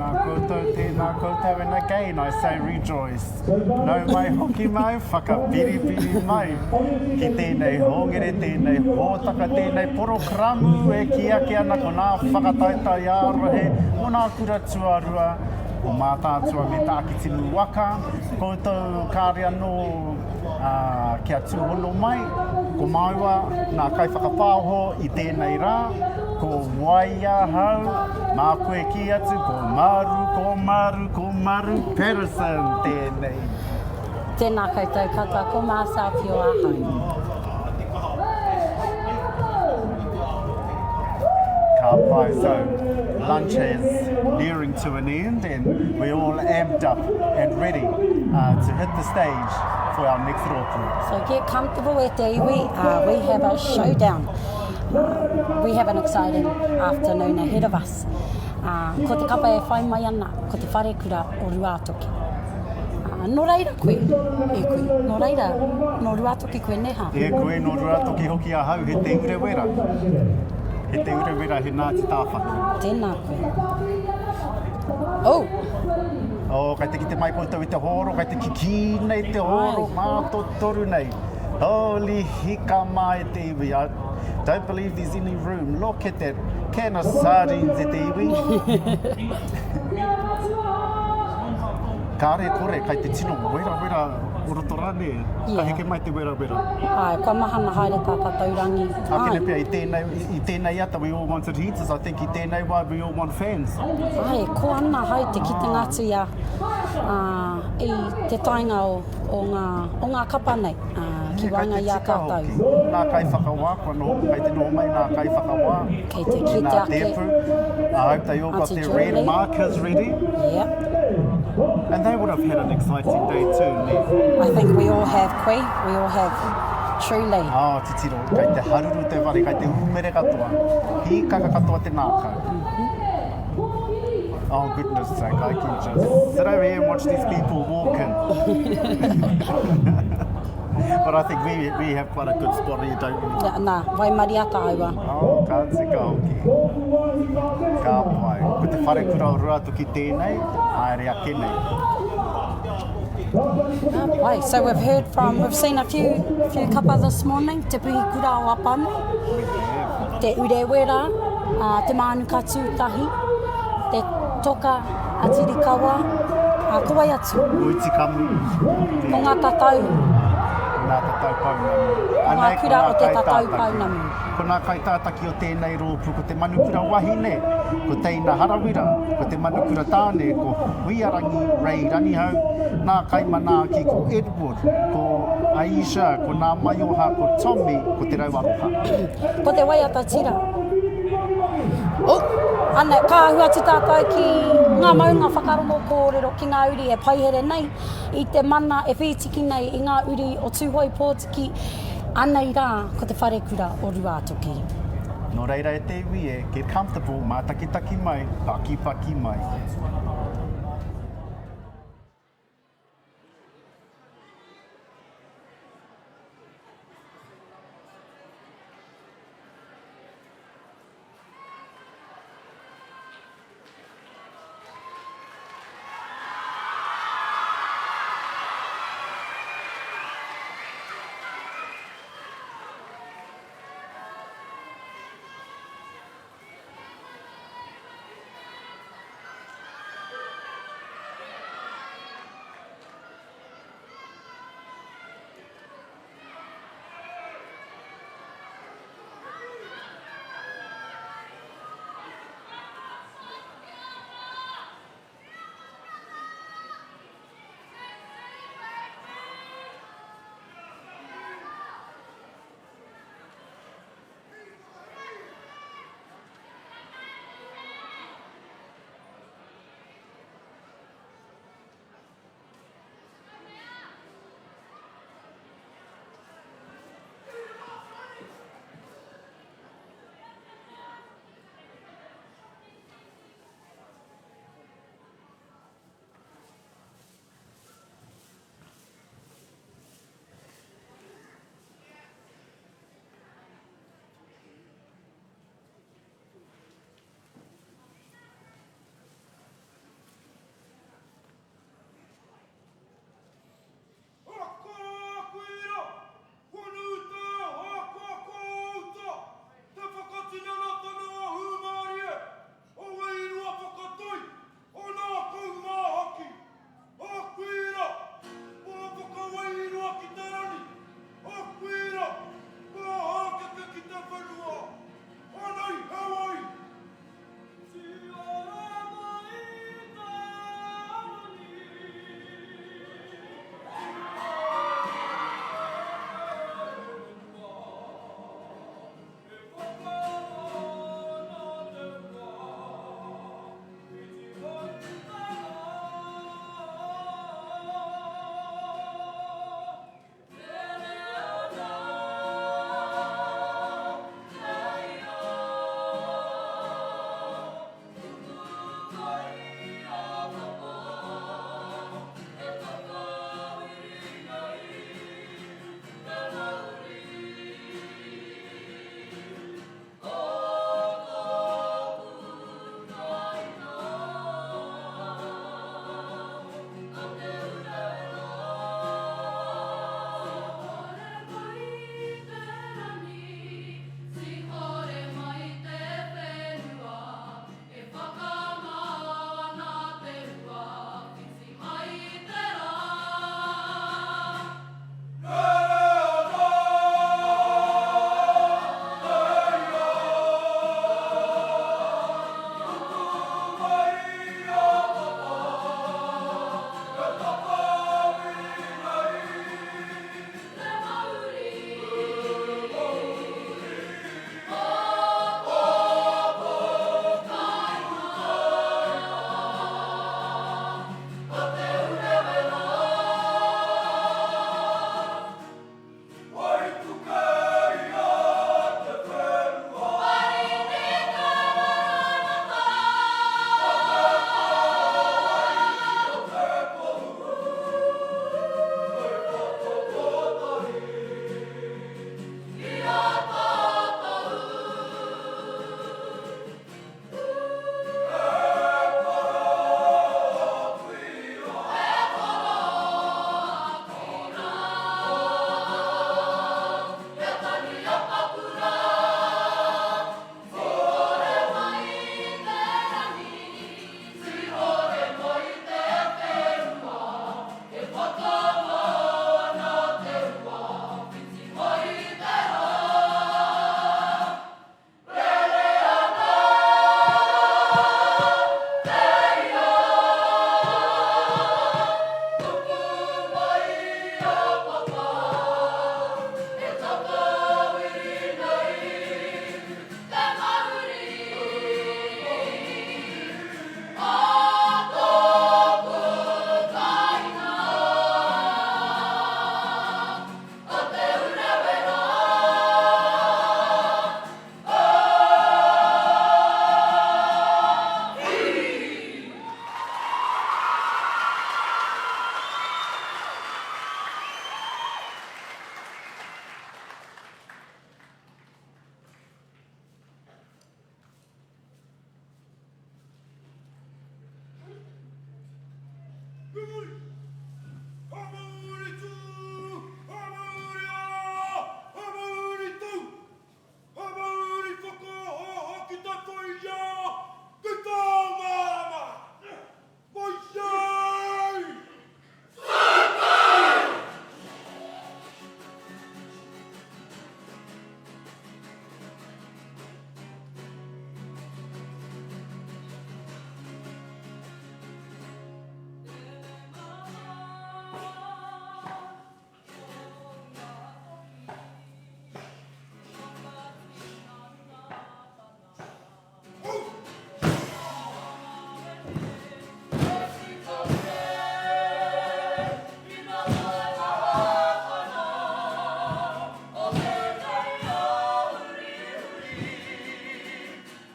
tēnā koutou, and again I say rejoice. No mai hoki mai, whakapiripiri mai. Ki tēnei hongere, tēnei hōtaka, tēnei porokramu e ki ake ana ko nā whakataitai ārohe, o nā kura tuarua, o Mataatua me tāki tinu waka, koutou kāre anō kia tūhono mai, ko maua nā kai whakapāho i tēnei rā, ko waia hau, mā koe ki atu, ko maru, Patterson tēnei. Tēnā koutou katoa, ko māsā pio ahau. Ka pai, so lunch is nearing to an end and we're all amped up and ready to hit the stage for our next rōpū. So get comfortable with the iwi. We have a showdown. We have an exciting afternoon ahead of us. Ko te kapa e whai mai ana, ko te whare kura o Ruatoki. Nō reira koe, e koe. Nō reira, no Ruatoki koe neha. E koe no Ruatoki hoki a hau, he te urewera. He te urewera he Ngāti Tāwhaki. Tēnā koe. Oh! Oh, kai te ki te mai koutou i te horo, kai te kiki nei te horo, māto toru nei. Holy hika mai te iwi. I don't believe there's any room. Look at that can of sardines e te iwi. Ka re kore, kai te tino wera orotorane. Ka heke mai te wera. Ai, ka mahana haere tā tātaurangi. Akene pia i tēnei ata, we all wanted heaters. I think I tēnei wai we all want fans. Ai, ko ana hai te ki te ngātu ia i te tainga o ngā kapa nei, ki wanga ia tātou. Nā kai whakawā, kua no, kai te no mai nā kai whakawā. Kei te ki te ake. I hope they all got their red markers ready. Yep. And they would have had an exciting day too, ne? I think we all have, koe. We all have, truly. Oh, te tiro, kai te haruru te whare, kai te umere katoa. Hikaka katoa te nākau. Oh, goodness sake, I can just sit over here and watch these people walking. But I think we have quite a good spot here, don't we? Nā, vai mariata aua. Oh, ka tika hoki. Ka pai. Ko te whare kura o Ruatoki tēnei, aere ake nei. Right, so we've seen a few kapa this morning, te pihi kura o apane, te urewera, te mānuka tūtahi, te toka atirikawa, ko wai atu. Uiti kamu. Ko ngā tatau. Nā tatau paunamu. Ngā kura o te tatau paunamu. Ko nā kai tātaki o tēnei rōpū, ko te manukura wahine, ko teina harawira, ko te manukura tāne, ko Huiarangi Ray Ranihau, nā kai manaaki ko Edward, ko Aisha, ko nā Maioha, ko Tommy, ko te Rauaroha. Ko te waiata tira. Oh! Ana, ka ahua te tātai ki ngā maunga whakarongo kōrero ki ngā uri e paihere nei, i te mana e whitiki nei i ngā uri o Tūhoi Pōtiki, anei rā ko te whare kura o Ruatoki. Nō reira e te iwi e, get comfortable, mātakitaki mai, paki mai.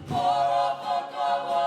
Mataatua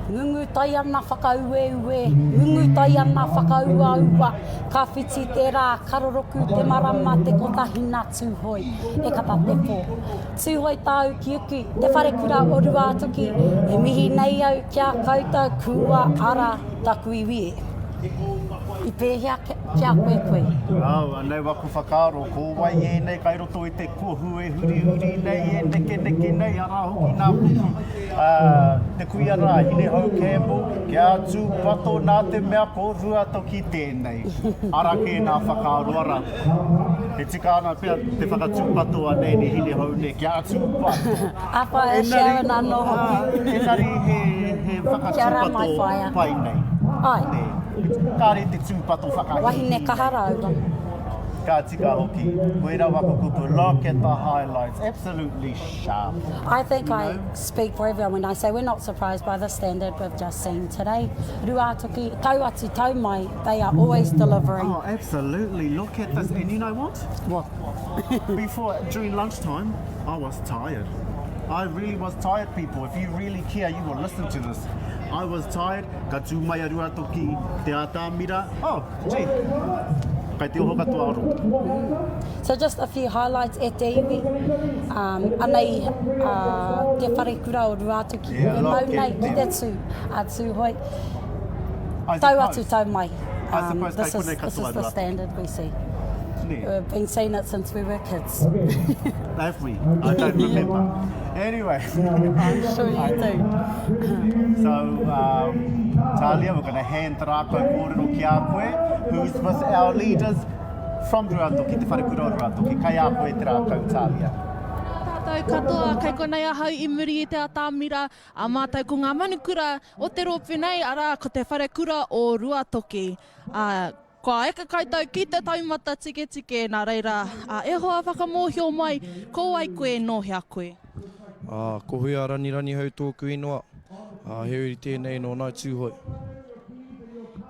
Ngungu tai ana whakaueue, ngungu tai ana whakauaua, ka whiti te rā, karoroku te marama te kotahina tūhoi, e kata te pō. Tūhoi tāu ki uku, te whare kura o Ruatoki, e mihi nei au kia koutou kua ara taku iwi. I pēhea kia koe koe. Anei waku whakaaro, ko wai e nei kai roto i te kohu e huri huri nei e neke nei ara hoki nā puku. Te kui ara, hine hau Campbell, kia tūpato nā te mea ko Ruatoki tēnei. Ara ke nā whakaaro ara. He tika ana pia te whakatūpato anei ni hine hau ne kia tūpato. Apa e Sharon anō hoki. Enari he whakatūpato pai nei. Ai. Kāre te tūpato whakahi. Wahine kahara aura. Ka tika hoki. Koera waka kupu. Look at the highlights. Absolutely sharp. I think I speak for everyone when I say we're not surprised by the standard we've just seen today. Ruatoki, tau atu tau mai, they are always delivering. Oh, absolutely. Look at this. And you know what? What? During lunchtime, I was tired. I really was tired, people. If you really care, you will listen to this. I was tired. Ka tū mai a Ruatoki, te ata mira. Oh, gee. Kai te oho katoa roto. So just a few highlights e te iwi. Anei te whare kura o Ruatoki. Yeah, E look, mau nei ki te tū. A tū hoi. Tau atu tau mai. I suppose This kai is kone katoa the Ruatoki. standard we see. Yeah. We've been seeing it since we were kids. Have we? I don't remember. Anyway. I'm sure you do. So, Talia, we're going to hand te rākau kōrero ki a koe, who's with our leaders from Ruatoki, te wharekura o Ruatoki. Kai a koe te rākau, Talia. Tātou katoa, kei konei ahau I muri I te atāmira, a mātou ko ngā manukura o te rōpinei, arā ko te wharekura o Ruatoki. Kua eka koutou ki te taumata tike tike, nā reira, e hoa whakamōhio mai, ko ai koe no hea koe. Ko hui a rani hau tōku ingoa, heuri tēnei no nai tūhoi.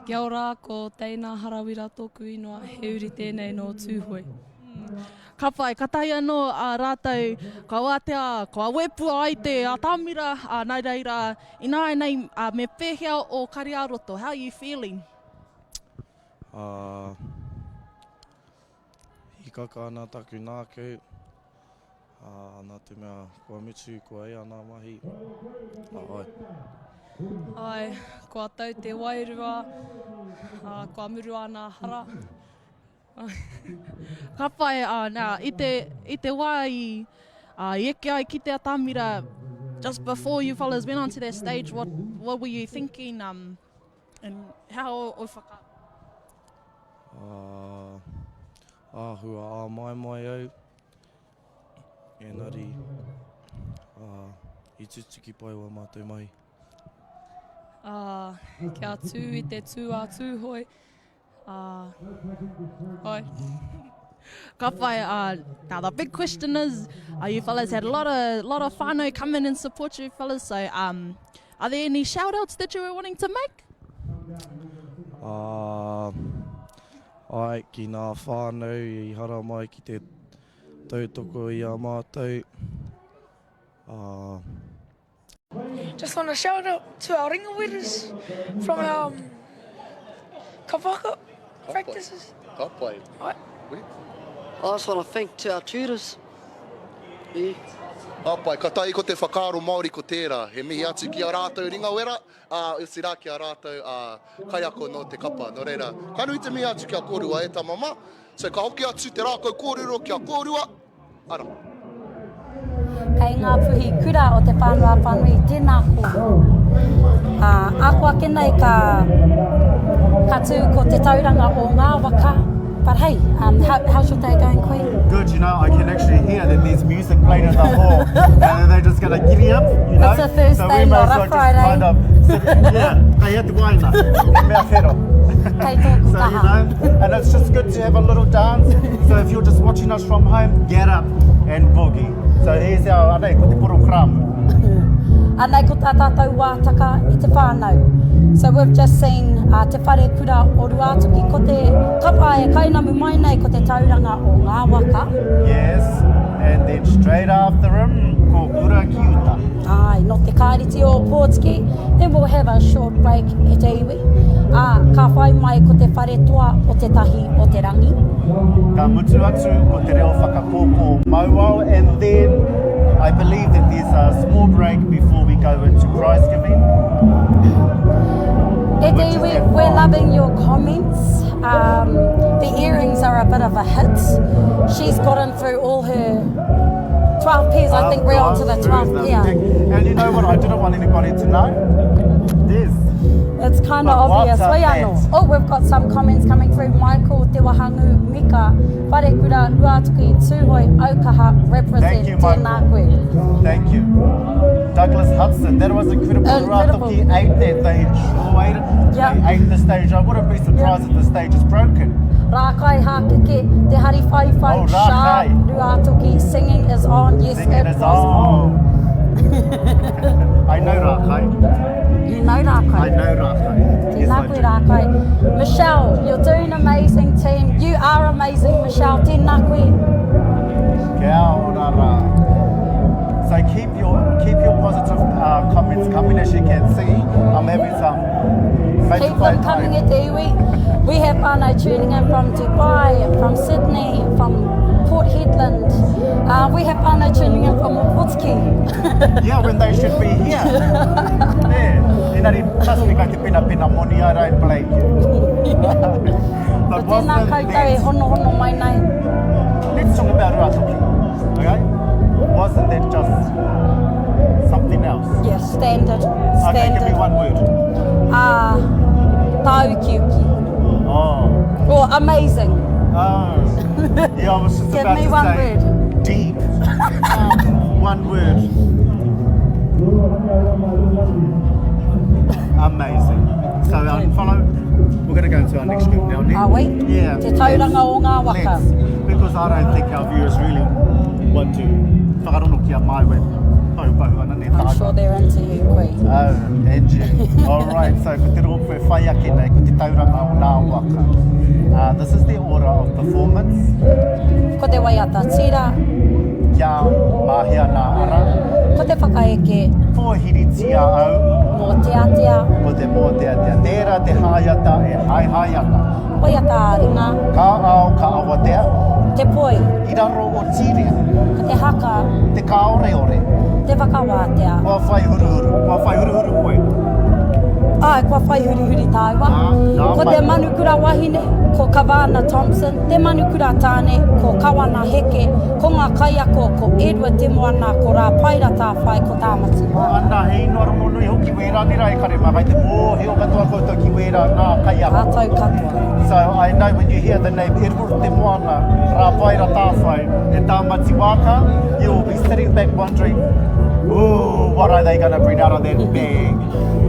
Kia ora, ko teina harawira tōku ingoa, heuri tēnei no tūhoi. Ka pai, ka tai anō rātou, ka wātea, ka wepua ai te atāmira, nai reira, ina ai nei me pēhea o Kariaroto. How are you feeling? Hikaka ana taku nākau, nā te mea kua mitu, kua ea nā mahi. Ai. Ai, kua tau te wairua, kua muru ana hara. Ka pai, nā, I te wai, I eke ai ki te atāmira, just before you fellas went onto that stage, what were you thinking, and how o whaka? Āhua mai au, engari, I tutuki pai wa mātou mai. Kia tū I te tū a tūhoi. Ai. Ka pai, now the big question is, you fellas had a lot of whānau come in and support you fellas, so are there any shout-outs that you were wanting to make? Ai, ki nā whānau, I hara mai ki te tautoko I a mātou. Just want to shout out to our ringawiras from our Kapa Haka practices. Kapai. Right. I just want to thank to our tutors. Yeah. Kapai, ka tai ko te whakaaro Māori ko tērā. He mihi atu ki a rātou ringawera, e si rā ki a rātou kai ako no te kapa. No reira, ka nui te mihi atu ki a kōrua e ta mama. So ka hoki atu te rākau kōrero ki a kōrua. Ara. Kei ngā puhi kura o te whānua whānui tēnā hō. Ākua kenei ka tū ko te tauranga o ngā waka. But hey, how's your day going, Queen? Good, you know, I can actually hear that there's music playing in the hall. And they're just going to giddy up, you know. It's a Thursday, so we might not a as well Friday. just kind of sit, yeah, kai atu waina, e mea whero. Kei tōku So, you taha. know, and it's just good to have a little dance. So if you're just watching us from home, get up and boogie. So here's our, anei, ko te poro kramu. Anei ko tā tātou wātaka I te whānau. So we've just seen te whare kura o Ruatoki, ko te kapa e kainamu mai nei ko te tauranga o ngā waka. Yes, and then straight after him, ko kura ki uta. Ai, no te kāriti o Pōtiki, then we'll have a short break e te iwi. Ka whai mai ko te whare toa o te tahi o te rangi. Ka mutu atu ko te reo whakapōpō mauau, and then I believe that there's a small break before we go into prize giving. E te iwi, we're loving your comments. The earrings are a bit of a hit. She's gotten through all her 12 pairs. I think we're on to the 12th pair. And you know what I didn't want anybody to know? This. It's kind of But obvious. what's up We are next? Oh, we've got some comments coming through. Michael Te Wahangu Mika, Whare Kura Ruatoki Tūhoi Aukaha represent Thank you, Michael. tēnā koe. Thank you. Douglas Hudson, that was incredible. Incredible. Ruatoki ate that. They enjoyed it. Yeah. They ate the stage. I wouldn't be surprised if the stage is broken. Rākai hākeke, te hari whaiwhai, Oh, sharp, Rākai. Ruatoki, singing is on. Yes, Singing it is was on. I know Rākai. You know Rākai. I know Rākai. Yes, I Tēnā koe do. Rākai. Michelle, you're doing amazing, team. You are amazing, Michelle. Tēnā koe. Kia ora rā. So keep your positive comments coming. As you can see, I'm having some Made Keep to play them coming night. at the iwi. We have whānau tuning in from Dubai, from Sydney, from Port Hedland. We have whānau tuning in from Opotski. Yeah, when they should be here. Yeah. Inari, must be kai te pina moni ara in Blakey. But Ko tēnā koutou e hono mai nei. Let's talk about Ruatoki, okay? Wasn't that just something else? Yeah, standard. Okay, give me one word. Taukiuki. Oh. Or amazing. Oh. Yeah, I was just Give about me to one say word. deep. One word. Amazing. So follow. We're going to go into our next group now. Are we? Yeah. Te tauranga o ngā waka. Let's. Because I don't think our viewers really want to whakarono kia mai we pahu ana ne I'm tāna. sure they're into you, Koe. Oh, and you. All right, so ko te rope whai ake nei, ko te tauranga o ngā waka. This is the order of performance. Ko te waiata tira, Kia mahia nā ara. ko te whakaeke, Pōhiritia au. mō te atea, Ko te mō te atea. Tērā te haiata e haiata. waiata ringa, Ka ao ka awatea. te poi, I raro o tiria. ko te haka, Te kaore. te whakawātea. Kua whai huruhuru. Kua whai huruhuru koe. Ai, kua whai huri tāua. Nā Ko mai. te manukura wahine, ko Kawana Thompson, te manukura tāne, ko Kawana Heke, ko ngā kaiako, ko Edward Te Moana, ko rā paira tā whai, ko tāmati wā. Ana hei noa mono i hoki wera ni rai kare makai te mō heo katoa koutou ki wera nā kaiako. Tātou katoa. So I know when you hear the name Edward Te Moana, rā paira tāwhai, e tāmati wāka, you will be sitting back wondering, ooh, what are they going to bring out of that bag?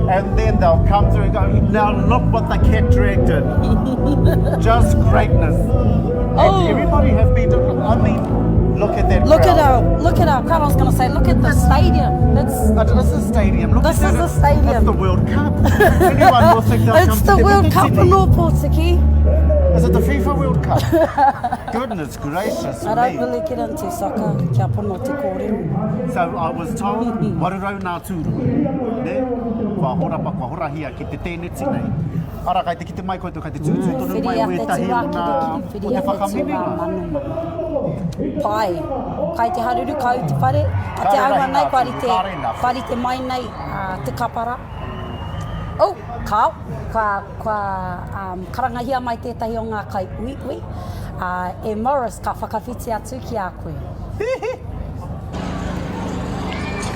And then they'll come through and go, now look what the cat dragged in. Just greatness. Oh. And everybody has been, I mean, look at that Look crowd. at our crowd. I was going to say, look at the stadium. This is a stadium. Look This at is that. the stadium. That's the World Cup. Anyone will think they'll come It's to the World Te Cup Puketini. in Opotiki. Is it the FIFA World Cup? Goodness gracious I don't me. really get into soccer. Kia pono te kōrero. So I was told, warurau nā tūru. Ne? Kua horapa, kua horahia ki te tēneti nei. Ara kai te kite mai koe tu kai te tūtū tonu mai Whiria o te etahi tua o ki nā te kiri, o te whiria te tua whakaminenga. manuma. Pai, kai te haruru kau te whare, a te Kāre aua rahi nei, nā whari whuru, te, kāre nā whuru. whari te mai nei, te kapara. Oh, kau, karangahia mai tētahi o ngā kai ui. E Morris, ka whakawhiti atu ki a koe.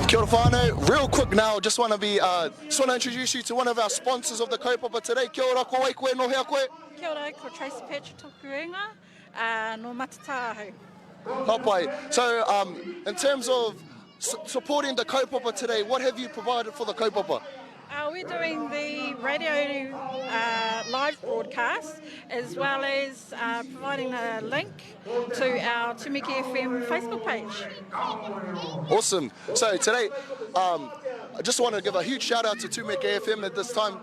Kia ora whānau. Real quick now, just want to introduce you to one of our sponsors of the kaupapa today. Kia ora koe, koe no hea koe. Kia ora, ko Tracy Patrick Tokurenga, no Mataatua. Hapai. So, in terms of supporting the kaupapa today, what have you provided for the kaupapa? We're doing the radio live broadcast as well as providing a link to our Tumiki FM Facebook page. Awesome. So today, I just want to give a huge shout out to Tumeke FM at this time,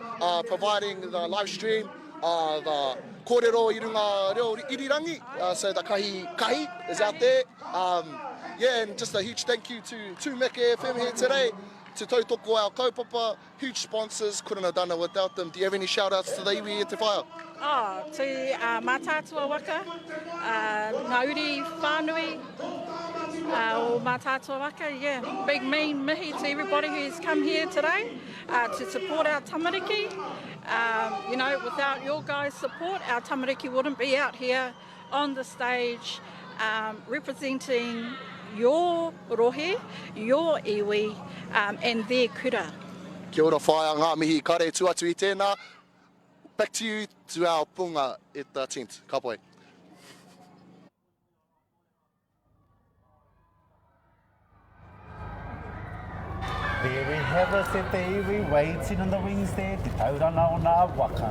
providing the live stream, the kōrero i runga reo irirangi, so the kahi is out there. Yeah, and just a huge thank you to Tumeke FM here today, to tautoko our kaupapa, huge sponsors, couldn't have done it without them. Do you have any shout outs to the iwi e te whaia? To Mataatua Kapa Haka, Ngauri whānui, o Mataatua Kapa, yeah. Big mean mihi to everybody who's come here today to support our tamariki. You know, without your guys' support, our tamariki wouldn't be out here on the stage representing your rohe, your iwi, and their kura. Kia ora whaia ngā mihi kare tuatu I tēnā. Back to you, to our punga at the tent. Ka pai. There we have us at the iwi, waiting in the wings there, te tauranga o nā waka.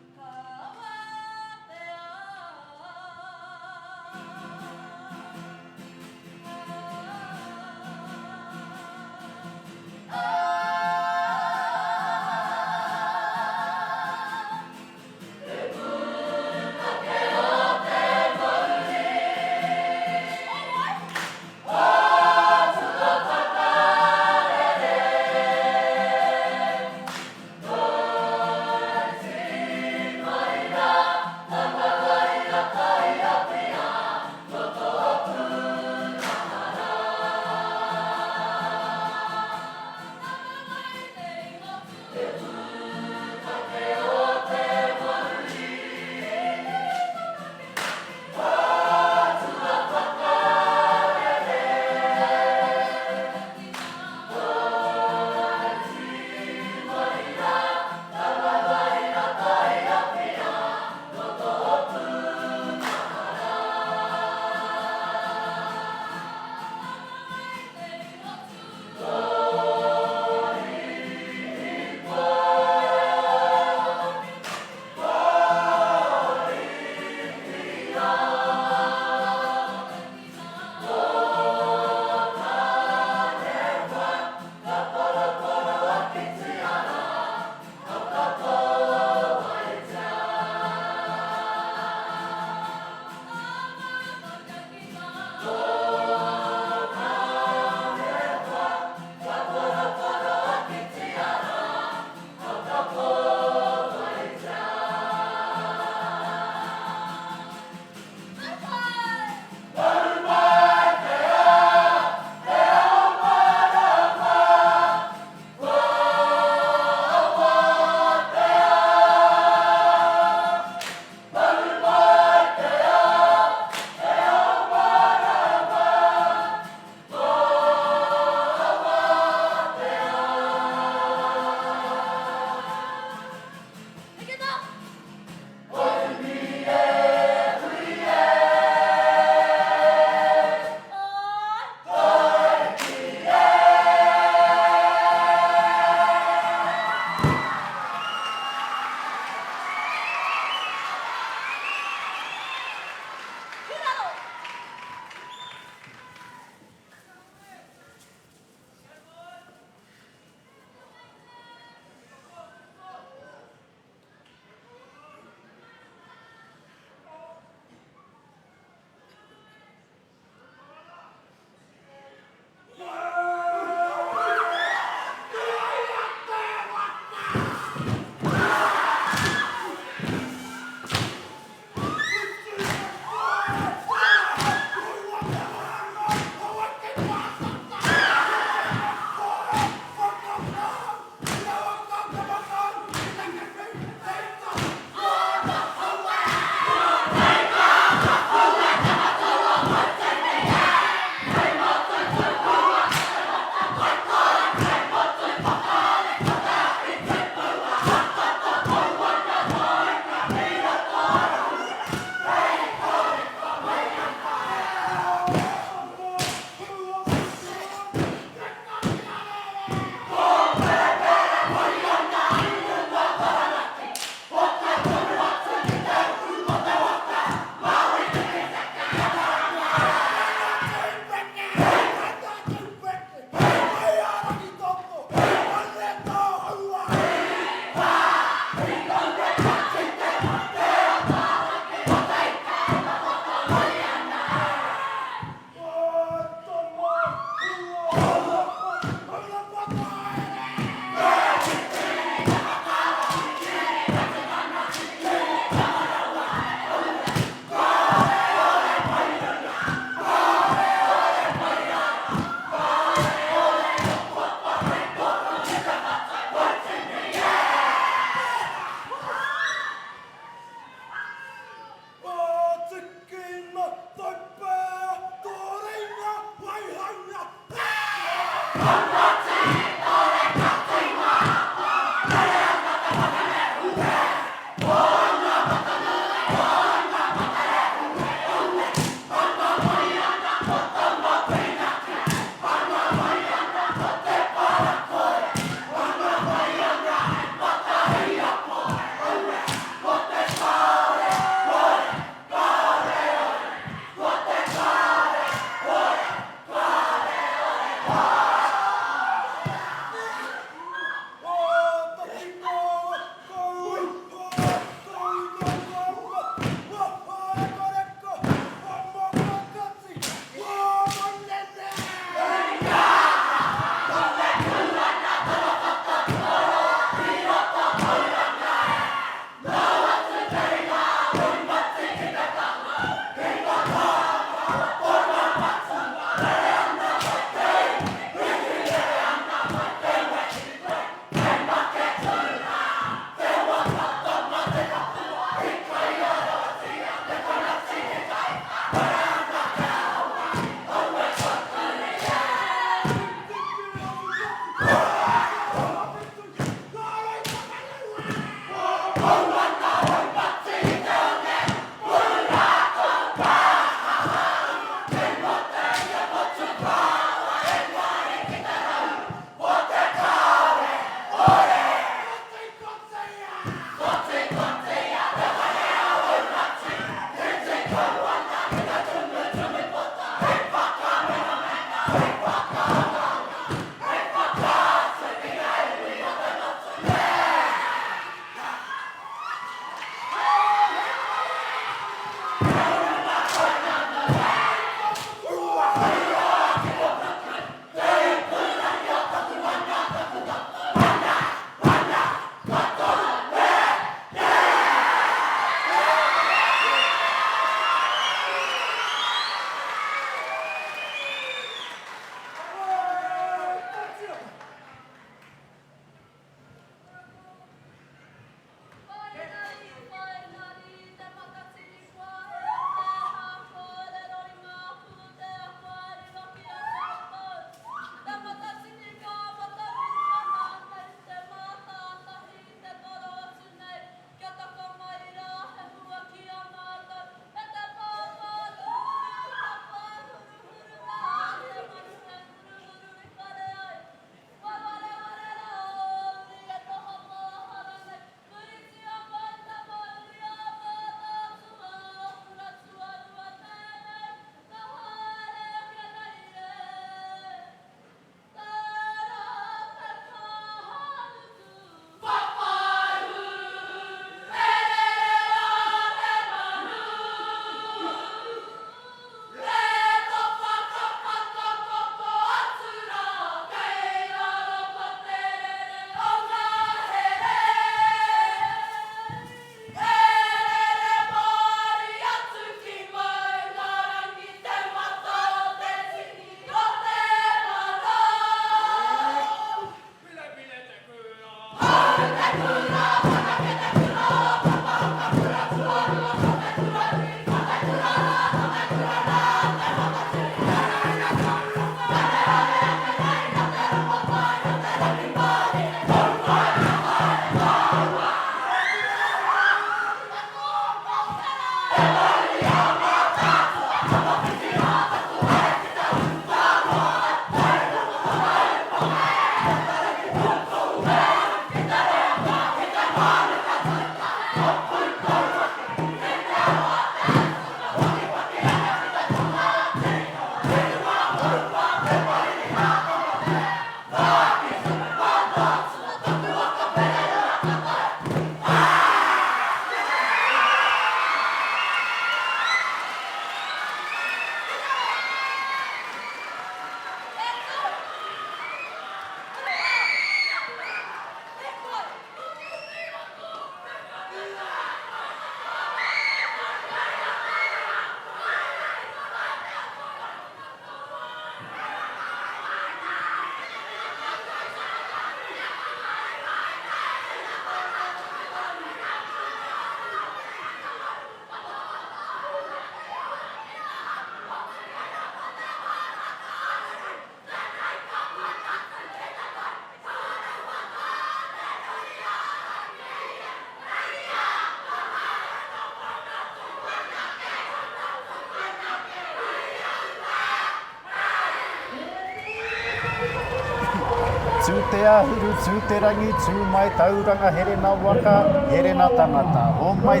tū te ahuru, tū te rangi, tū mai tauranga, here nā waka, here nā tangata. Ho mai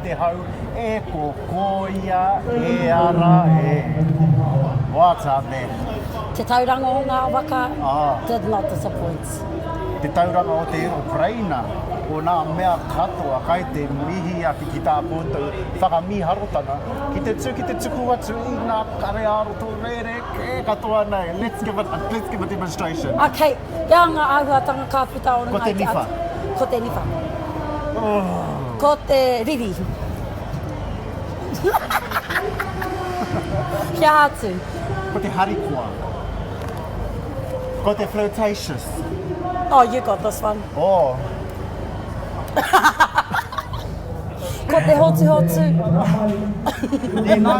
te hau, e ko koia, e ara, e. What's up there? Te tauranga o ngā waka did not disappoint. Te tauranga o te Ukraina, o nā mea katoa, kai te mihi aki ki tā koutou whakamiharotanga, ki te tuku atu i nā kare aroto rere, ke katoa nei. Let's give a demonstration. Okay, ia ngā āhuatanga ka puta o Ko te niwha. Ko te niwha. Ko te riri. Kia atu. Ko te harikua. Ko te flirtatious. Oh, you got this one. Oh. Ko te hotu. You know,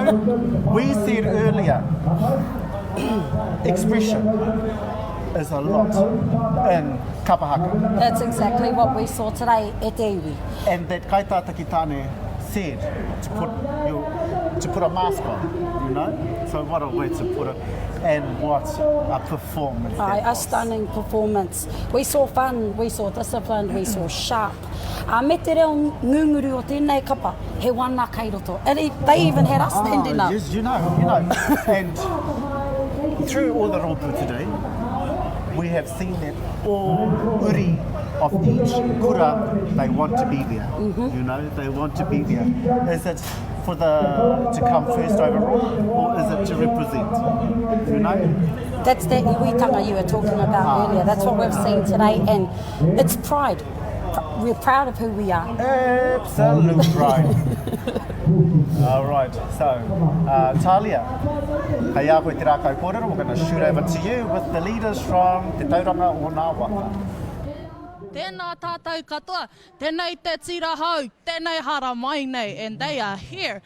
we said earlier, expression is a lot in Kapa Haka. That's exactly what we saw today at iwi. And that kaitata ki tāne said to put a mask on, you know? So what a way to put it. And what a performance that A was. stunning performance. We saw fun, we saw discipline, we saw sharp. Me te reo ngunguru o tēnei kapa, he wana kei roto. And they even had us standing up. Yes, you know. And through all the rōpū today, we have seen that all uri of each kura, they want to be there. You know, they want to be there. Is it for to come first overall, or is it to represent? You know? That's that iwitanga you were talking about earlier. That's what we've seen today, and it's pride. We're proud of who we are. Absolute pride. All right, so Talia, kei a koe te rā kau kōrero, we're going to shoot over to you with the leaders from Te Tauranga o Ngā Waka. Tēnā tātou katoa, tēnei te tira hau, tēnei hara mai nei, and they are here.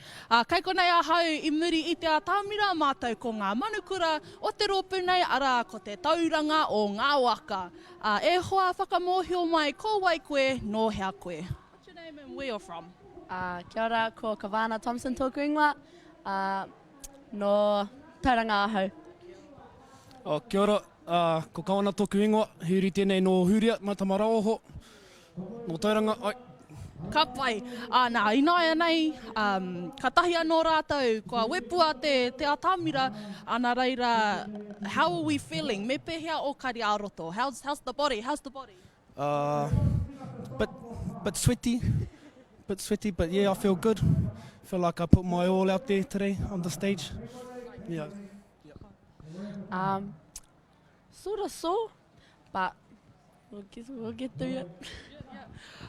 Kei konei a hau I muri I te atamira mātou ko ngā manukura, o te rōpū nei ara ko te tauranga o Ngā Waka. E hoa whakamohio mai ko wai koe, no hea koe. What's your name and where you're from? Kia ora, ko Kawana Thompson tōku ingoa, no Tauranga ahau. Kia ora, ko Kawana tōku ingoa, huri tēnei no Huria, Matamara oho, no Tauranga, ai. Ka pai, nā inaia nei, ka tahi anō rātou, kua wepua te atamira, ana reira, how are we feeling? Me pehea o kari aroto, how's the body? Bit sweaty, but yeah, I feel good. Feel like I put my all out there today on the stage. Yeah. Sort of sore, but we'll get through it.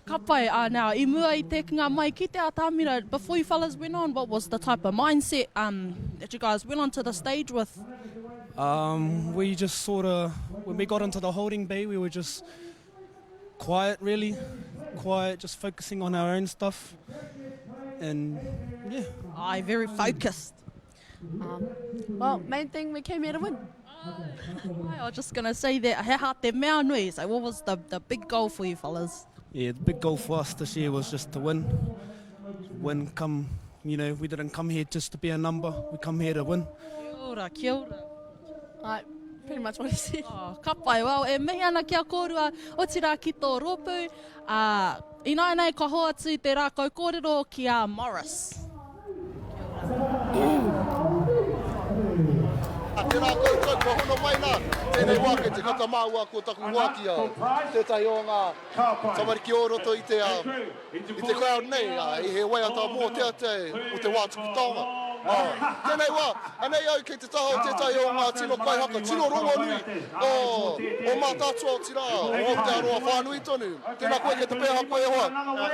Ka pai, now, I mua I tekinga mai ki te atamira, before you fellas went on, what was the type of mindset that you guys went onto the stage with? We just sort of, when we got into the holding bay, we were just quiet, just focusing on our own stuff, and yeah. Aye, very focused. Well, main thing, we came here to win. I was just going to say that, he ha te mea nui, so what was the big goal for you fellas? Yeah, the big goal for us this year was just to win. We didn't come here just to be a number, we come here to win. Kia ora. Pretty much what he said. Ka pai, well, e mehi ana kia kōrua o te rā ki tō rōpū. Ināi nei ka hoa atu te rā kau kōrero ki a Morris. Tēnā koutou, kua hono mai nā, tēnei wā kei te kakamāua ko taku wāki au. Tētahi o ngā tamariki o roto I te crowd nei, I he waiata mō o te wā tuku taonga. Tēnei wā, anei au kei te taha o tētahi o ngā tino kai haka, tino rongo nui, o Mataatua o tira, o te aroa whānui tonu. Tēnā koe kei te pēha koe hoa.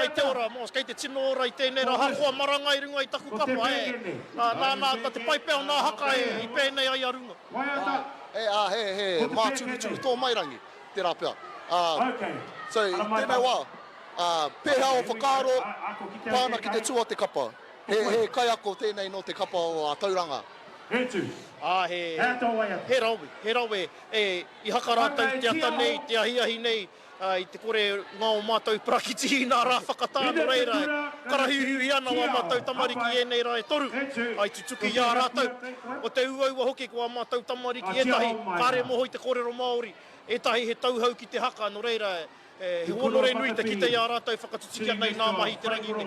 Kei te ora, mos, kei te tino ora I tēnei rā hakoa maranga I runga I taku kapa, Nā te paipea o nā haka I pēnei ai a runga. He māturu tō mairangi, te rā pēa. So, tēnei wā, pēha o whakaaro, pāna ki te tua te kapa. He kai ako tēnei no te kapa o a tauranga. He rawe, I haka rātou te ata nei, te ahiahi nei, I te kore ngā o mātou prakiti nā rā whakatāno reira, karahiuhi ana wā mātou tamariki nei rā toru, ai tutuki rātou, o te uaua hoki kua mātou tamariki tahi, kāre moho I te kōrero Māori, tahi he tauhau ki te haka, no reira, he honore nui te kite i a rātou whakatutiki nei nā mahi te rangi nei.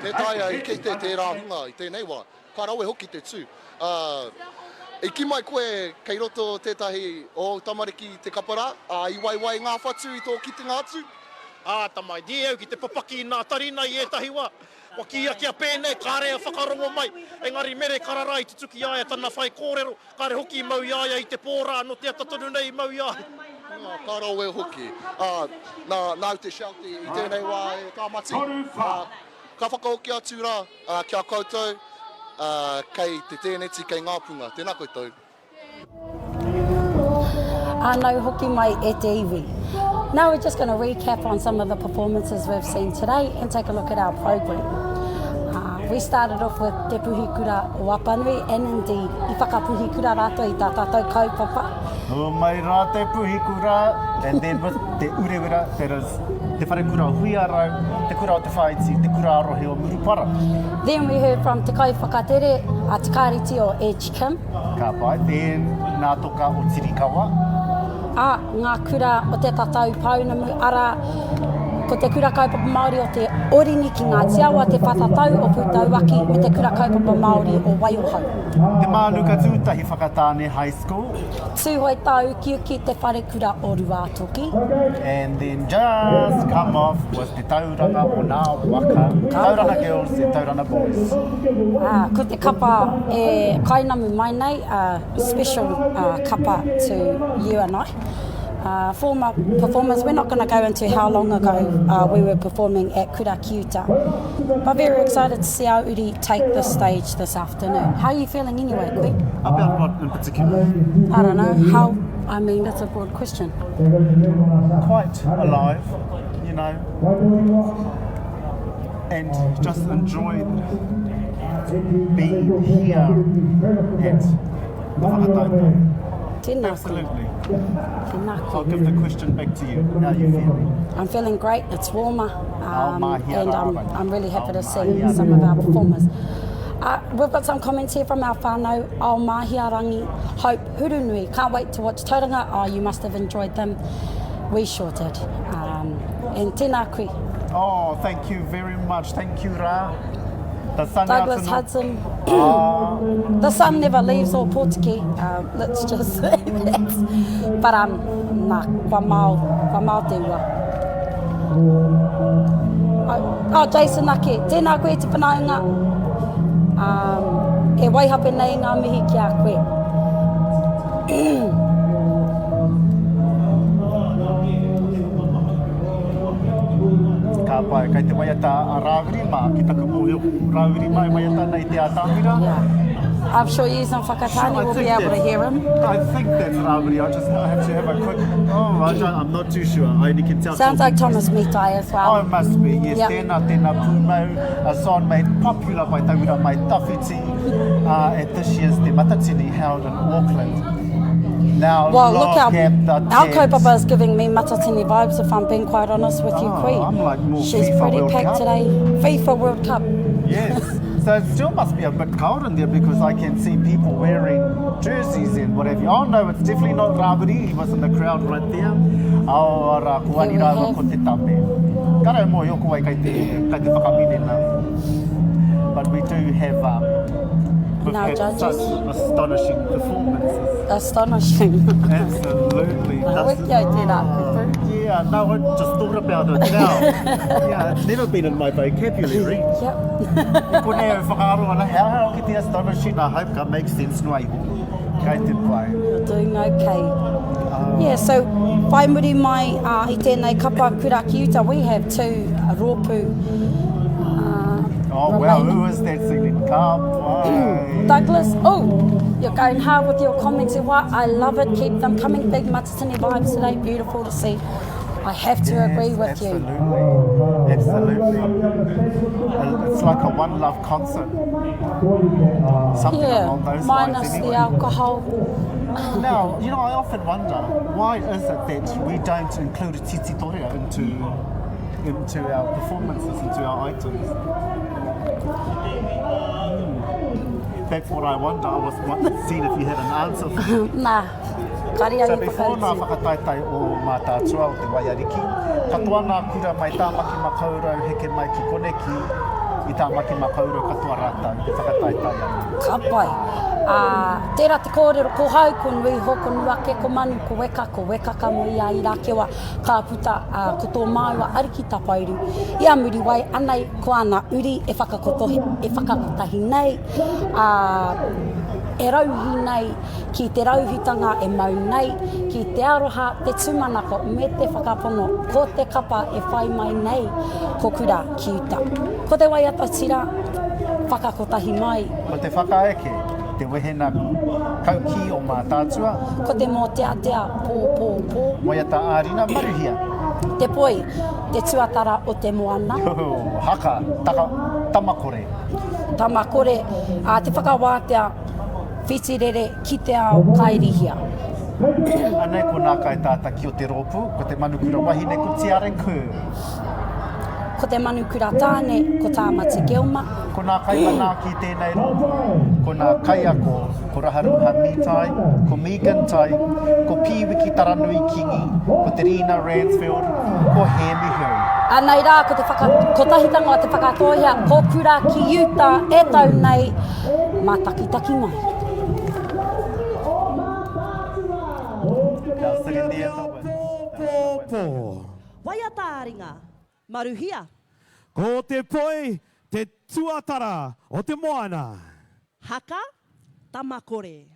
Te taia i kei te rāhunga i tēnei wā, ka rawe hoki te tū. E ki mai koe kei roto tētahi o tamariki te kapara, i waiwai ngā whatu i tō kitenga atu? Tamai, di au ki te papaki nā tarina i etahi wā. Wa kia kia pēnei, kāre a whakarongo mai. Engari mere karara i te tuki aia tana whai kōrero. Kāre hoki i mau iaia i te pōrā, no te atatonu nei i mau iaia. Ka rawe hoki. Nā te shouti i tēnei wā e tāmati. Ka whakahoki atu rā, kia koutou, kei te tēneti, kei ngā punga. Tēnā koutou. Anau hoki mai e te iwi. Now we're just going to recap on some of the performances we've seen today and take a look at our program. We started off with Te Puhikura o Apanui and indeed I whakapuhikura rātou I tā tātou kaupapa. O mai rā te puhikura, and then with te urewira, there is te wharekura o huiarau, te kura o te whaiti, te kura arohe o murupara. Then we heard from te kaiwhakatere a te kāriti o Edge Kim. Ka pai, then nā toka o Tirikawa. Ngā kura o te tatau paunamu ara ko te kura kaupapa Māori o te orini ki ngā tiawa, te whatatau o Putauaki me te kura kaupapa Māori o Waiohau. Te mānuka tūtahi whakatāne high school. Tūhoi tau ki uki te whare kura o Ruatoki. And then just come off was te tauranga o nā waka. Tauranga girls and tauranga boys. Ko te kapa e kainamu mai nei, special kapa to you and I. Former performers, we're not going to go into how long ago we were performing at Kura Kiuta, but very excited to see our uri take the stage this afternoon. How are you feeling anyway, Koe? About what in particular? I don't know, I mean, that's a broad question. Quite alive, you know, and just enjoy being here at the Whakataupō. Absolutely. I'll give the question back to you. How are you feeling? I'm feeling great. It's warmer, and I'm really happy to see some of our performers. We've got some comments here from our whānau, ao mahiarangi, Hope Hurunui. Can't wait to watch tauranga. Oh, you must have enjoyed them. We sure did. And tēnā koe. Oh, thank you very much. Thank you, Ra. The sun Douglas Hudson. The sun never leaves or Pōtiki. Let's just say that. But kwa mau te ua. Oh, Jason Ake, tēnā koe te panaunga. E waihape nei ngā mihi ki a koe. Ka pai, kei te waiata a rāwiri mā, ki taku mō rāwiri mai waiata nei te ātāwira. I'm sure you and Whakatani will be able to hear him. I think that's rāwiri. I have to have a quick... I'm not too sure. I only can tell... Sounds like Thomas Mitai as well. Oh, it must be, yes. Yep. Tēnā pūmau, a song made popular by tauira mai tawhiti at this year's Te Matatini held in Auckland. Now, well, look at our kaupapa is giving me Matatini vibes, if I'm being quite honest with you, Queen. I'm like more She's FIFA pretty World packed Cup. today. FIFA World Cup. Yes. So it still must be a bit cold in there because I can see people wearing jerseys and whatever. Oh no, it's definitely not Rawiri. He was in the crowd right there. Aora kuani rawa ko te tape. Kara mo yoko wai kei te whakamine nā. But we do have we've had such astonishing performances. Astonishing. Absolutely. Yeah, no, I just thought about it now. Yeah, it's never been in my vocabulary. Yep. How ki te astonishing, I hope that makes sense no ai. Kei te pai. You're doing okay. Yeah, so whai muri mai I tēnei kapa Kura Kiuta, we have two rōpū. Oh wow, who is that singing? Douglas, you're going hard with your comments. I love it, keep them coming. Big Matatini vibes today, beautiful to see. I have to agree with you. Absolutely. It's like a one love concert. Something along those minus lines anyway. The alcohol. Now, you know, I often wonder, why is it that we don't include a titi torea into our performances, into our items? That's what I wonder. I was seeing if you had an answer. Nah. Kariangi So before nā whakataitai o Mataatua o te waiariki, katoa nā kura mai tāmaki makaurau heke mai ki koneki I tāmaki makaurau katoa rātau te whakataitai anu. Ka pai. Tērā te kōrero, ko hau, ko nui, hoko nuake, ko manu, ko wekaka mo ia I rākewa, ka puta, ko tō māua ariki tapairu. Ia muri wai, anei ko ana uri e whakakotahi nei, e rauhi nei, ki te rauhitanga e mau nei, ki te aroha, te tumanako, me te whakapono, ko te kapa e whai mai nei, ko kura ki uta. Ko te waiata tira, whakakotahi mai. Ko te whakaeke, te wehena kauki o Mataatua. Ko te mō tea, pō. Waiata ārina maruhia. Te poi, te tuatara o te moana. Haka, tamakore. Tamakore, te whakawātea, whitirere ki te ao kairihia. Anei ko nā kai tāta ki o te rōpu, ko te manukura wahine ko te arenku. Ko te manukura tāne, ko tāmati geoma. Ko nā kai mana ki tēnei rōpu, ko nā kai ako, ko Raharuha Mitai, ko Megan Tai, ko Piwiki Taranui Kingi, ko te Rina Ransfield, ko Hemi Hill. Anei rā, ko tahitanga o te whakatohia, ko kura ki uta e tau nei, mā takitaki mai. Waiata ringa, maruhia. Ko te poi, te tuatara o te moana. Haka, tamakore.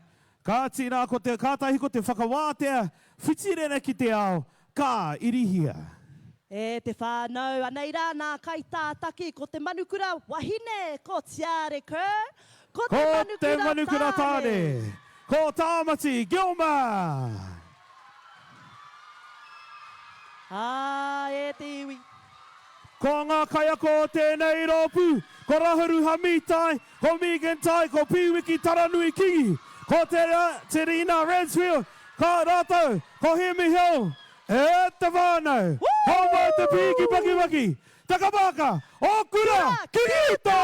Ka tina ko te kātahi ko te whakawātea, whitirene ki te ao, ka irihia. E te whānau, anei rā nā kai tātaki, ko te manukura wahine, ko tiare ko te manukura tāne. Ko tāmati, Gilma. E te iwi. Ko ngā kaiako o tēnei rōpu, ko Raharuha Mitai, ko Megan Tai, ko Piwiki Taranui Kingi, ko te Rina Ransfield, ko rātou, ko Hemi Hill, e te whānau, ko mai te piki waki, takapaka, o kura, kiriuta!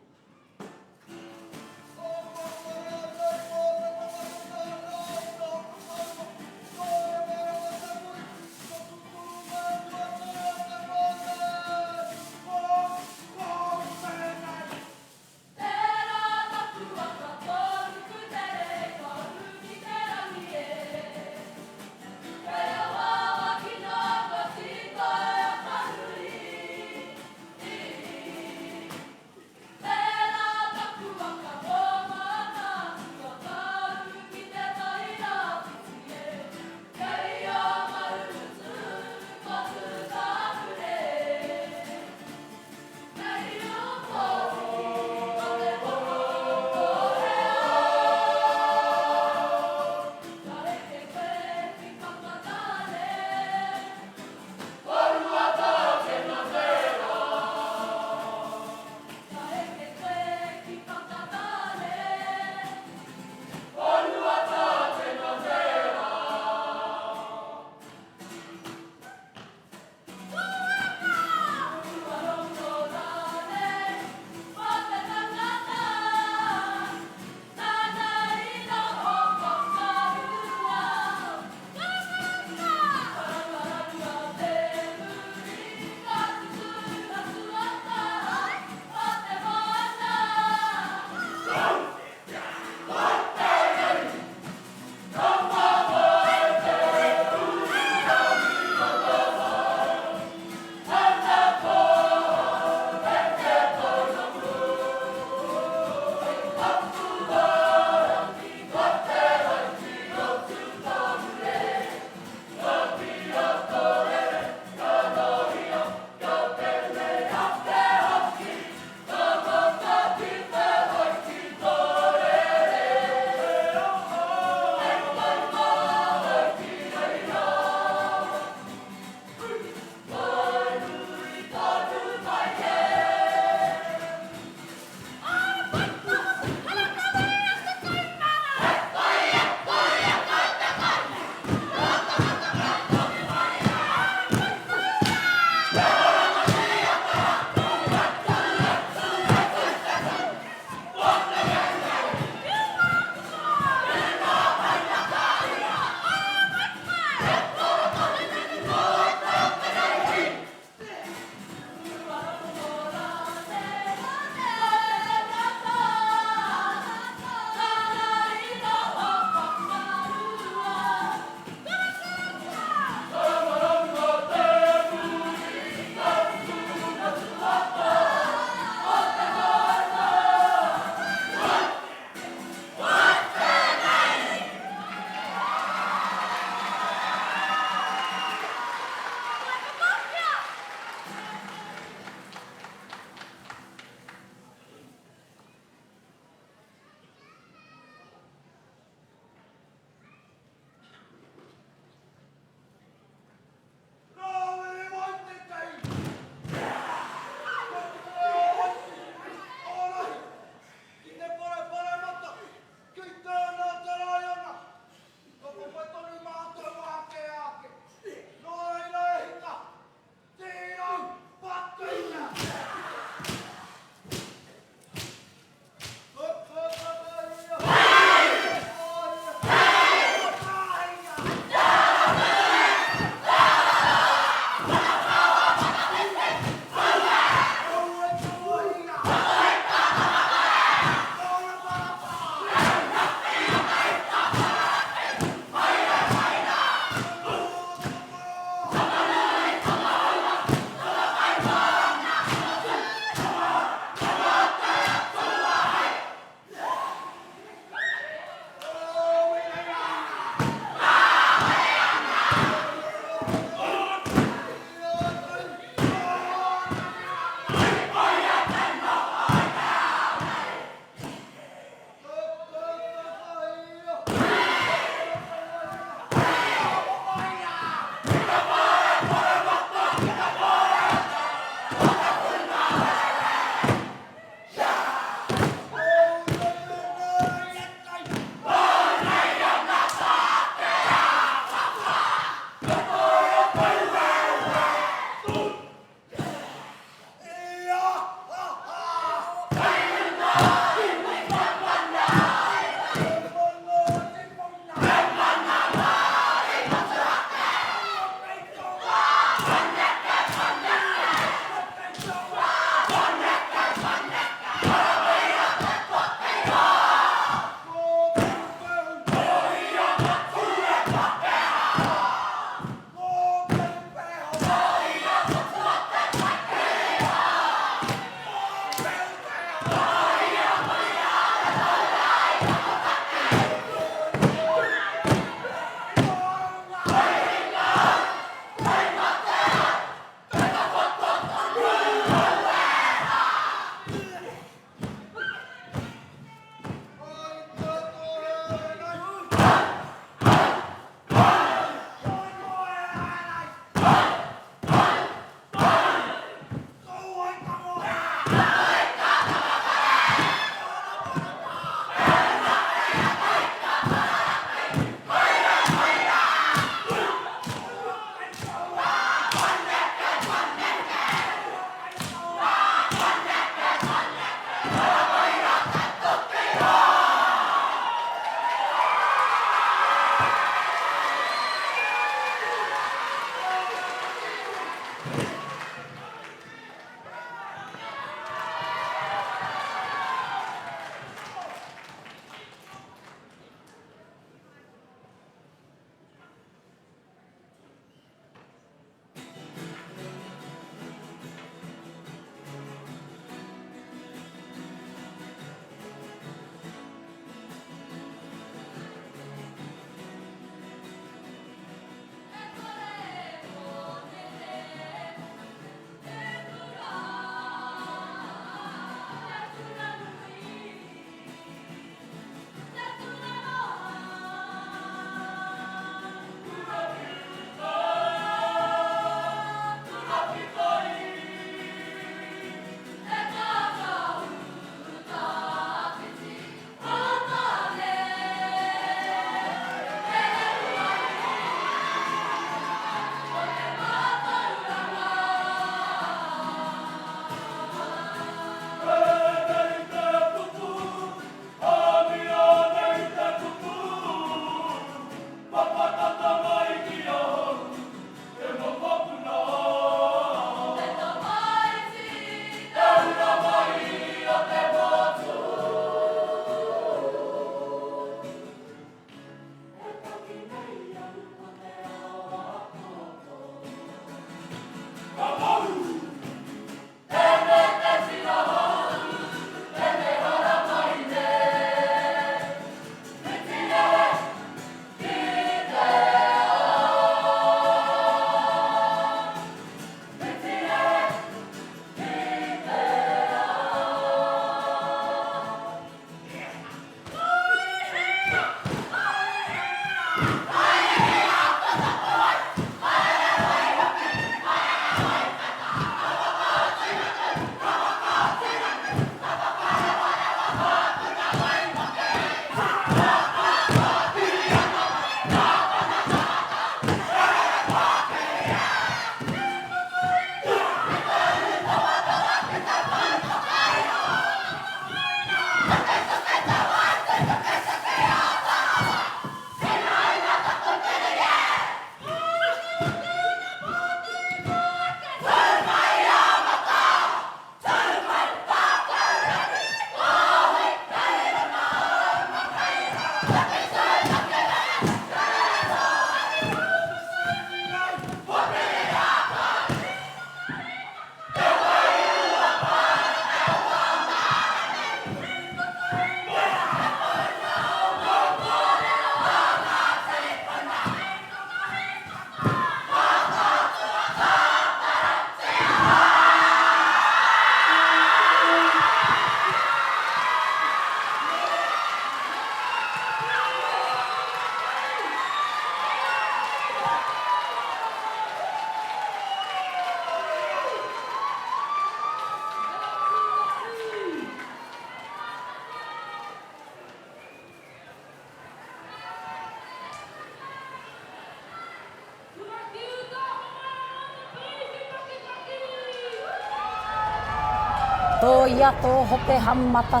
Tō ia tō hope hamata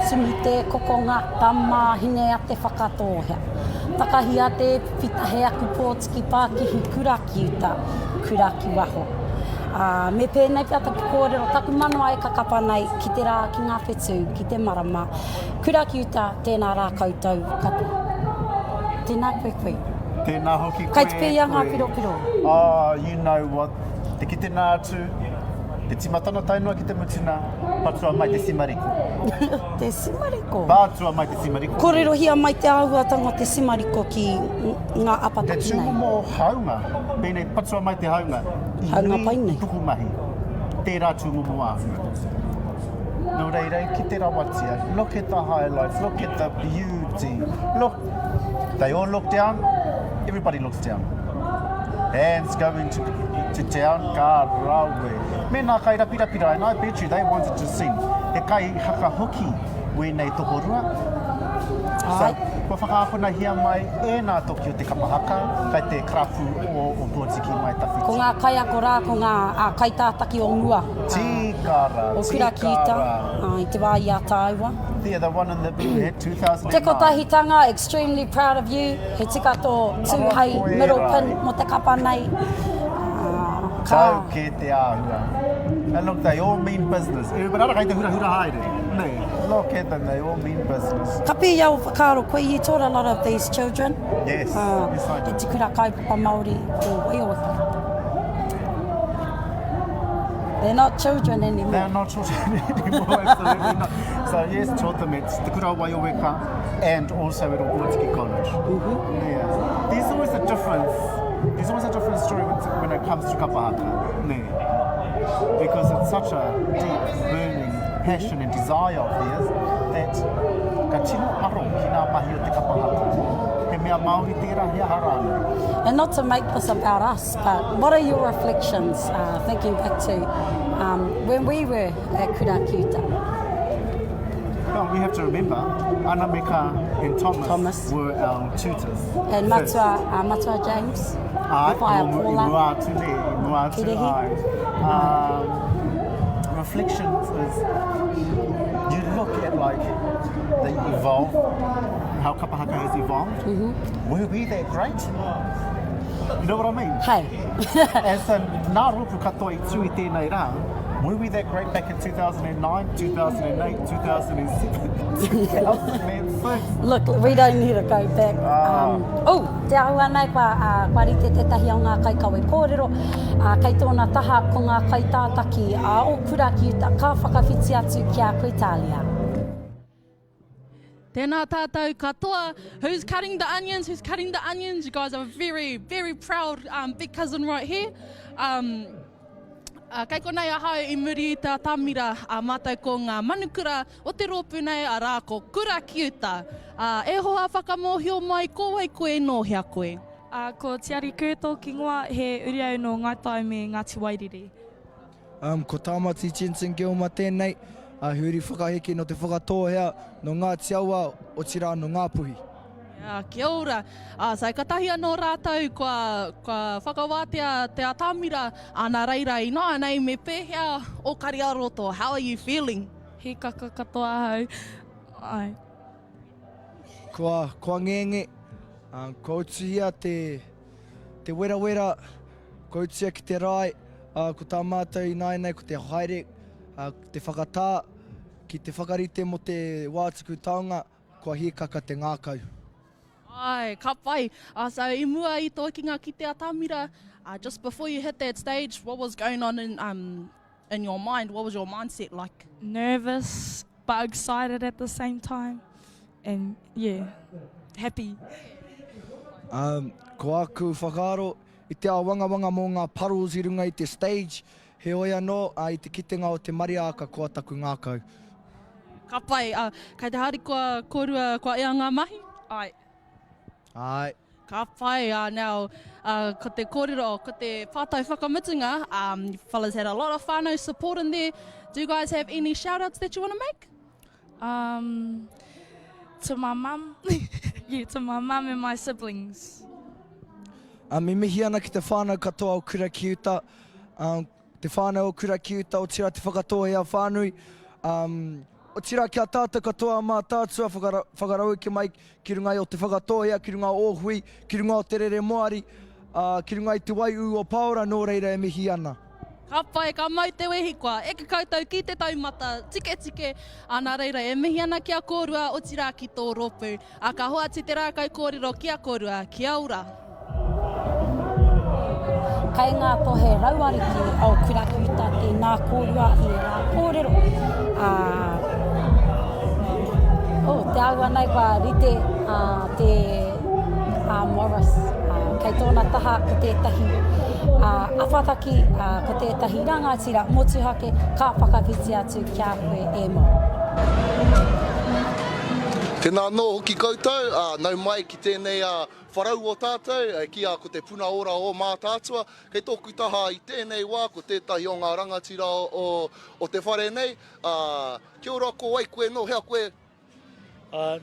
tumi te kokonga tama hine a te whakatōhea. Takahi a te whitahe aku pōtiki Pākihi kuraki uta, kuraki waho. Me pēnei pia taku kōrero, taku manoa e ka kapa nei ki te rā, ki ngā whetū, ki te marama. Kuraki uta, tēnā rā koutou katoa. Tēnā koe koe. Tēnā hoki koe. Kai te pēia ngā piro. Oh, you know what. Te ki te nā atu, te timatana tainua ki te mutina, patua mai te simariko. Te simariko? Patua mai te simariko. Kōrero hia mai te āhuatanga te simariko ki ngā apataki nei. Te tūmo haunga, pēnei patua mai te haunga. Haunga pai nei. Tuku mahi, tērā tūmo āhua. Nō reirei, ki te rawatia, look at the highlights, look at the beauty. Look, they all look down, everybody looks down. Hands going to town, ka rawe. Me nā kai rapirapira, and I bet you they wanted to sing. He kai haka hoki, wēnei tokorua. So, kua whakaapuna hia mai e nā toki o te kapa haka, kai te krafu o Pōtiki mai tawhiti. Ko ngā kai ako rā, ko ngā kai tātaki o mua. Tīkara, o Kurakita, i te wā i a tāua. Yeah, the one in the blue head, 2009. Te kotahitanga, extremely proud of you. He tika tō tūhei middle pin mo te kapa nei. Tau ke te āhua. And look, they all mean business. But ara kai te hura haere. Nei, look at them, they all mean business. Ka pē iau whakaro koe, you taught a lot of these children. Yes, yes I did. Te kura kaupapa Māori o Eoka. They're not children anymore. They're not children anymore, absolutely not. So yes, taught them at Te Kura Waioweka and also at Pōtiki College. Yeah. There's always a different story when it comes to kapa haka. Yeah. Because it's such a deep, burning passion and desire of theirs that ka tino aro ki ngā mahi o te kapa haka. He mea Māori tērā hea harana. And not to make this about us, but what are your reflections, thinking back to when we were at Kurakiuta? Well, we have to remember, Anameka and Thomas were our tutors. And Mataatua James, reflections is, you look at like the evolve, how kapa haka has evolved. Were we that great? You know what I mean? Hey. As in, nā rupu katoa I tui tēnei rā, were we that great back in 2009, 2008, 2007, 2006? Look, we don't need to go back. Te ahua nei kua rite tētahi o ngā kai kawe kōrero, kei tōna taha ko ngā kai tātaki o Kurakiuta, ka whakawhiti atu ki a koe Tālia. Tēnā tātou katoa. Who's cutting the onions? Who's cutting the onions? You guys are very, very proud big cousin right here. Kei konei ahau I muri I te tamira mātou ko ngā manukura o te rōpū nei a rā ko Kurakiuta. E hoa whakamohio mai kōwei koe no hea koe. Ko Tiari Kūto ki ngoa he uriau no Ngātai me Ngāti Wairere. Ko Tāmati Jensen Gilma tēnei. Huri whakaheke no te whakatōhea no Ngāti Aua o tira no Ngāpuhi. Kia ora. So katahi anō rātou kua whakawātea te atamira ana reira I noa nei me pēhea o Kariaroto. How are you feeling? He kaka katoa hau. Ai. Kua ngenge, ko utuhia te wera, ko utuhia ki te rai, ko tā mātou I nai nei, ko te haere, te whakatā, ki te whakarite mo te wātuku taonga, kua hiekaka te ngākau. Ai, ka pai. So I mua I tō kinga ki te atamira. Just before you hit that stage, what was going on in your mind? What was your mindset like? Nervous, but excited at the same time. And yeah, happy. Ko aku whakaaro, I te wangawanga mō ngā parols I runga I te stage, he oi anō I te kitenga o te mariaka kua taku ngākau. Ka pai, kei te hari kua korua kua ea ngā mahi? Ai. Ai. Ka pai, now, ko te kōrero, ko te whātau whakamitunga, you fellas had a lot of whānau support in there. Do you guys have any shout-outs that you want to make? To my mum. Yeah, to my mum and my siblings. Me mihi ana ki te whānau katoa o Kurakiuta. Te whānau o Kurakiuta o tira te whakatohea whānui. O tira kia tātou katoa Mataatua, whakarau ke mai ki runga o te whakatohea, ki runga o hui, ki runga o te rere moari, ki runga i te waiu o Paora, nō reira e mihi ana. Ka pai, ka mau te wehi koa. E ka koutou ki te taumata, tike, ana reira e mihi ana kia kōrua o tira ki tō ropu. A ka hoa te rākau kōrero kia kōrua, kia ora. Kei ngā tohe rauariki au kurakuta te nā kōrua i rā kōrero. Te aua nei kua rite te Morris. Kei tōna taha ko tētahi awhataki ko tētahi rangatira motuhake ka whakawhiti atu kia koe e mo. Tēnā nō hoki koutou, nau mai ki tēnei wharau o tātou, kia ko te puna ora o Mataatua, kei tōku taha i tēnei wā, ko tētahi o ngā rangatira o te whare nei. Kia ora ko wai koe no, hea koe?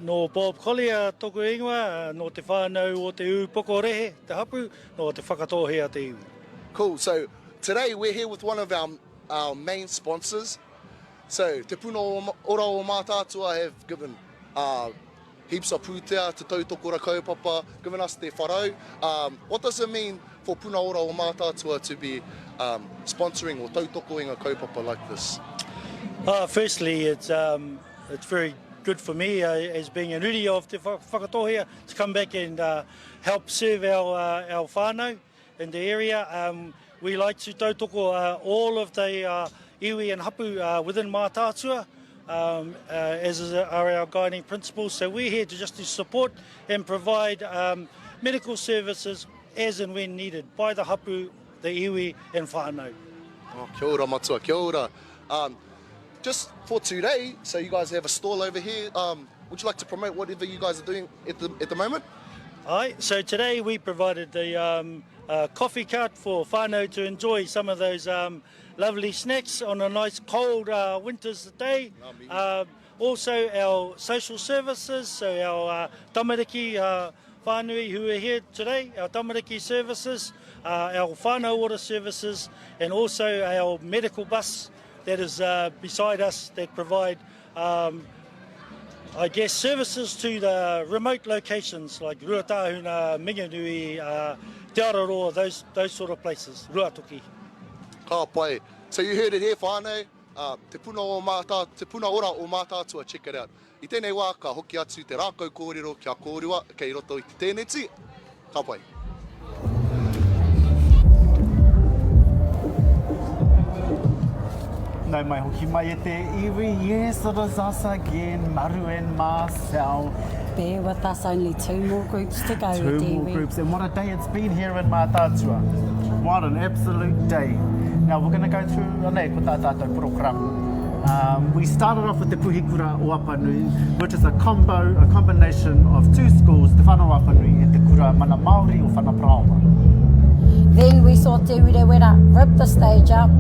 No Bob Collier tōku ingoa, no te whānau o te upoko rehe, te hapu, no te whakatohea te iwi. Cool, so today we're here with one of our main sponsors. So te puna ora o Mataatua have given heaps of pūtea te tautoko kaupapa, given us their wharau. What does it mean for puna ora o Mataatua to be sponsoring or tautokoing a kaupapa like this? Firstly, it's very good for me as being a nuri of te whakatohea to come back and help serve our whānau in the area. We like to tautoko all of the iwi and hapu within Mataatua, as are our guiding principles. So we're here to support and provide medical services as and when needed by the hapu, the iwi and whānau. Oh, kia ora matua, kia ora. Just for today, so you guys have a stall over here. Would you like to promote whatever you guys are doing at the moment? Aye, so today we provided the coffee cart for whānau to enjoy some of those lovely snacks on a nice cold winter's day. Also our social services, so our tamariki whānui who are here today, our tamariki services, our whānau water services, and also our medical bus that is beside us that provide, I guess, services to the remote locations like Ruatahuna, Minganui, Te Araroa, those sort of places, Ruatoki. Ka pai. So you heard it here, whānau, te puna ora o Mataatua, check it out. I tēnei wā, ka hoki atu te rākau kōrero kia kōrua, kei roto i te tēnei ti, ka pai. No mai hoki mai e te iwi. Yes, it is us again, Maru and Marcel. Bear with us, only 2 more groups to go. Two more groups, and what a day it's been here in Mataatua. What an absolute day. Now we're going to go through ko tā tātou program. We started off with the Puhikura o Apanui, which is a combination of 2 schools, te whanau Apanui e te kura mana Māori o Whanapraoa. Then we saw Te Wirewera rip the stage up.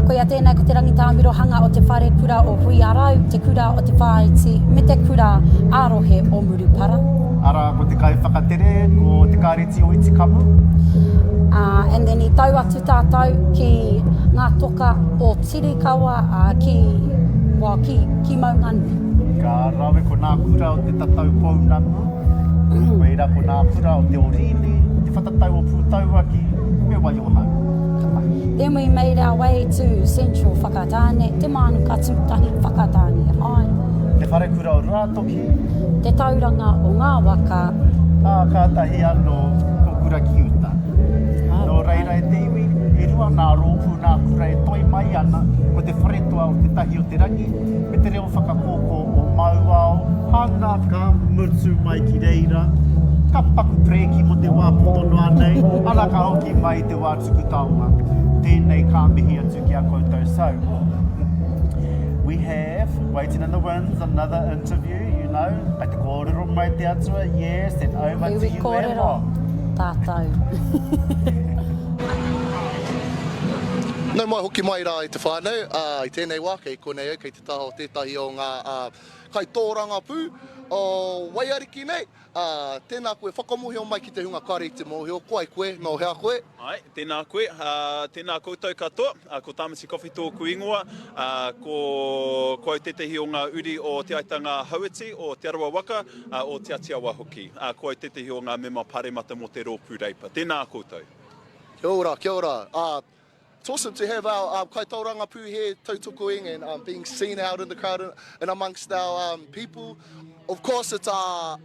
Koia tēnei ko te rangitamirohanga o te whare kura o Hui Arau, te kura o te whaiti, me te kura arohe o Murupara. Ara ko te kai whakatere, ko te kāreti o Itikamu. And then I tau atu tātou ki ngā toka o Tirikawa ki Maunganu. Ka rawe ko nā kura o te tatau Pounamu, koeira ko nā kura o te Orini, te whatatau o Pūtauaki, me wai o hau. Then we made our way to Central Whakatāne, te Mānuka Tūtahi Whakatāne Hai. Te whare kura o Rātoki. Te tauranga o ngā waka. Kātahi anō ko kura ki uta. Nō reira e te iwi, e rua nā rōpū nā kura e toi mai ana, ko te wharetoa o te tahi o te rangi, me te reo whakakōkō o Mauao, hana ka mutu mai ki reira, ka paku preki mo te wā potono anei, ana ka hoki mai te wā tukutaonga. Tēnei ka mihi atu ki a koutou. So, we have, waiting in the wings, another interview, you know, ai te kōrero mai te atua, yes, and over to you, kōrero, tātou. Nau mai hoki mai rā i te whānau, i tēnei wā, kei konei au, kei te taho tētahi o ngā kai tōranga pū o Waiariki nei. Tēnā koe whakamohio mai ki te hunga kari i te mohio, koe, no hea koe. Ai, tēnā koe, tēnā koutou katoa, ko Tāmati Coffee tōku ingoa, ko tetehi o ngā uri o te aitanga Hauiti, o te Arawa Waka, o te Atiawa hoki. Ko tetehi o ngā mema paremata mo te rōpū reipa. Tēnā koutou. Kia ora. It's awesome to have our kaitauranga pū here tautokoing and being seen out in the crowd and amongst our people. Of course, it's a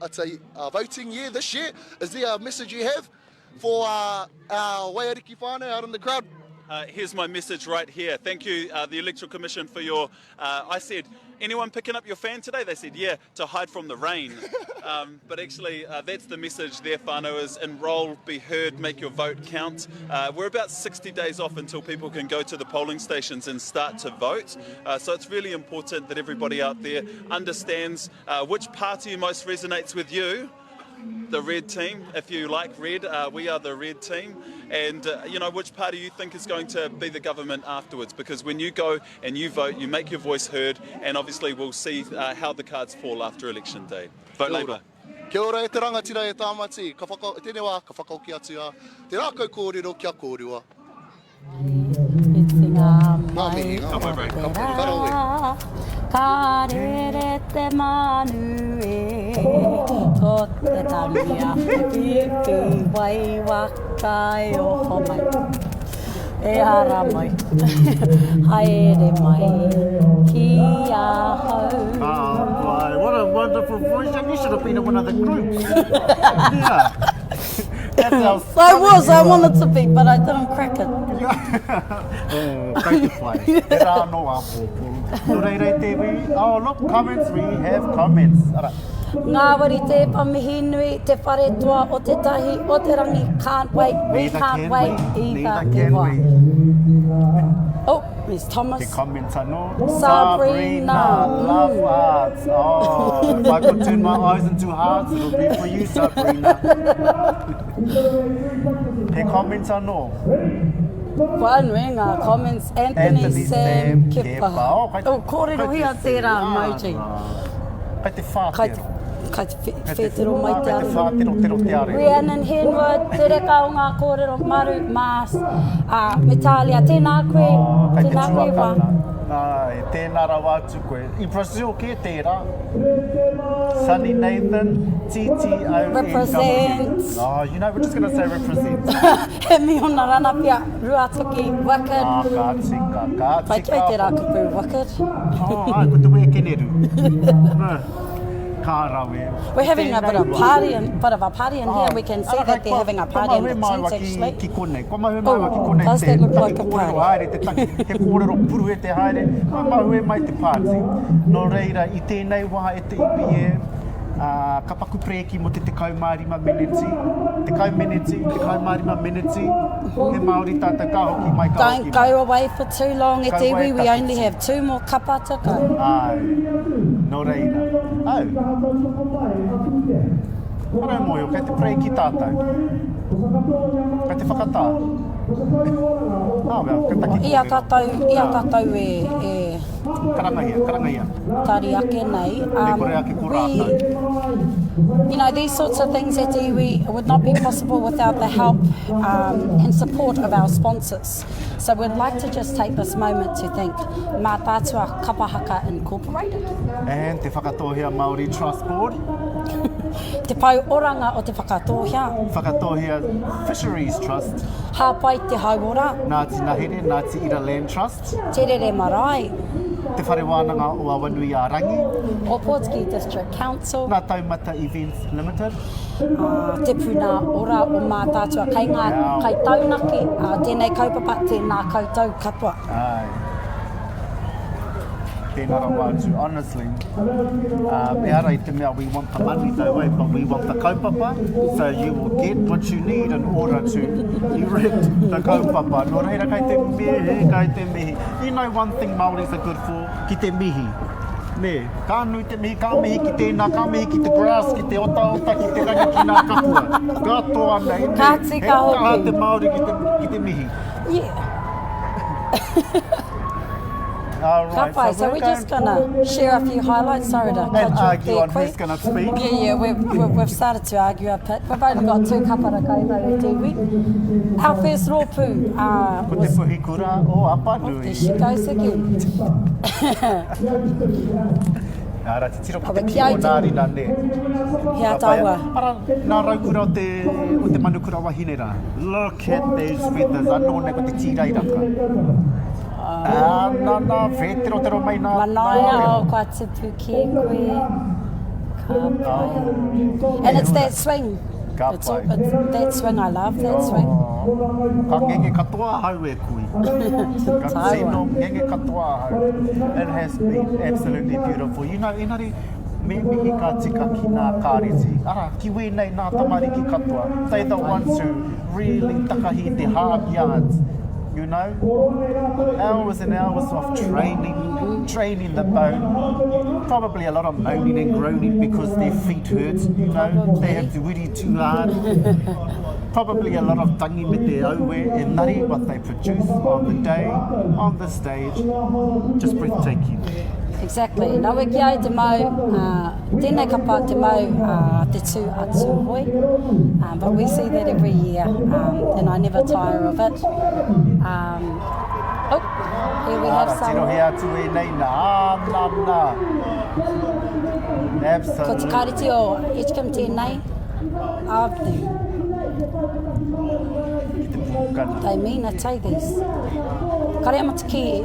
voting year this year. Is there a message you have for our Waiariki whānau out in the crowd? Here's my message right here. Thank you, the Electoral Commission, for your... I said, anyone picking up your fan today? They said, yeah, to hide from the rain. But actually, that's the message there, whānau, is enrol, be heard, make your vote count. We're about 60 days off until people can go to the polling stations and start to vote. So it's really important that everybody out there understands which party most resonates with you. The red team, if you like red, we are the red team. And you know, which party you think is going to be the government afterwards, because when you go and you vote, you make your voice heard, and obviously we'll see how the cards fall after election day. Vote Labour. Kia ora e te rangatira e Tāmati, tēnei wā, ka whakauki atu a, te rākau kōrero kia kōrua. Ngā mihi, ka rere te manu e, ko te tangi a te pipi, wai waka e oho mai, e ara mai, haere mai, ki a hau. What a wonderful voice, and you should have been in one of the groups. Yeah. I wanted to be, but I didn't crack it. Great to play. There are no oh, look, comments, we have comments. Ngā wari te pamihi nui, te whare toa o te tahi, o te rangi, can't wait, we can't wait, either te wā. Oh, Miss Thomas. The comments are no. Sabrina. Love hearts. Oh, if I could turn my eyes into hearts, it'll be for you, Sabrina. The comments are no. One ring, comments, Anthony Sam Kepa. Oh, kōrero hia tērā emoji. Kai te whātero. Kai te whetero mai te aru. Kai te whātero te aru. Rhiannon Henwood, te reka o ngā kōrero maru, Mars, Metalia, tēnā koe, tēnā koe wā. Ai, tēnā rā wātu koe. I Brazil ke tērā. Sunny Nathan, TTO. Represents. Oh, you know, we're just going to say represents. He mi hona rana pia, Ruatoki, Wicked. Ka tika. Pai kei te rā kupu, Wicked. Oh, ai, ko te wea keneru. We're having a bit of a party in here. We can see that they're having a party in the tent actually. Oh, does that look like a party? He kōrero puru e te haere, mahue mai te party. Nō reira, i tēnei wā e te ipi e, ka paku preki mo te kaumārima meneti, te kaumārima meneti, he Māori tātou ka hoki mai ka hoki. Don't go away for too long, e te iwi, we only have 2 more kapa to go. Ai, nō reira. Au. Ora moio, kei te preki tātou. Kei te whakatā. Ia tātou e karangahia. Tari ake nei. You know, these sorts of things at iwi would not be possible without the help and support of our sponsors. So we'd like to just take this moment to thank Mataatua Kapa Haka Incorporated. And te Whakatohia Māori Trust Board. Te pai oranga o te whakatohia. Whakatohia Fisheries Trust. Hāpai te hauora. Ngāti Nahere, Ngāti Ira Land Trust. Te Rere Marae. Te whare wānanga o Awanui a Rangi. O Portsky District Council. Ngā Taumata Events Limited. Te puna ora o Mataatua kei ngā kai taunaki. Tēnei kaupapa, tēnā koutou kapua. Ai. Tēnā rā wātu, honestly. E ara I te mea, we want the money though, but we want the kaupapa, so you will get what you need in order to erect the kaupapa. Nō reira, kei te mihi. You know one thing Māoris are good for? Ki te mihi. Ne, ka nui te mihi, ka mihi ki tēnā, ka mihi ki te grass, ki te ota, ki te ranga ki nā kapua. Ka toa nei, ka tika hoki. Ka te Māori ki te mihi. Yeah. All right. Kapai, so we're just going to share a few highlights. Sorry to and cut you argue there, on who's going to speak. Yeah, we've started to argue a bit. We've only got 2 kapara kaitai e te iwi. Our first rōpū Ko te was... puhikura o Apanui. There she goes again. Ara te tiro ki te ki o nāri nā ne. Hea taua. Ara, nā raukura o te manukura wahinera. Look at those feathers. Anōne ko te tīrairaka. Nā, whetero tero mai nā. Manaia o kua tipu ki koe. And it's that swing. It's that swing, I love that swing. Ka ngenge katoa hau e kui. Ka tino ngenge katoa hau. It has been absolutely beautiful. You know, enari, me mihi ka tika ki nā kāreti. Ara, ki wēnei nā tamariki katoa. They're the ones who really takahi te hard yards. You know, hours and hours of training the bone. Probably a lot of moaning and groaning because their feet hurt. You know, they have to really too hard. Probably a lot of tangi me te auwe and nari what they produce on the day, on the stage. Just breathtaking. Exactly. Nā wiki ai te mau, tēnei kapa te mau te tū atu hoi. But we see that every year and I never tire of it. Here we have some... Tiro he atu e nei nā. Absolutely. Ko te kāreti o Edgecombe tēnei. They mean it, eh, these. Kare amata ki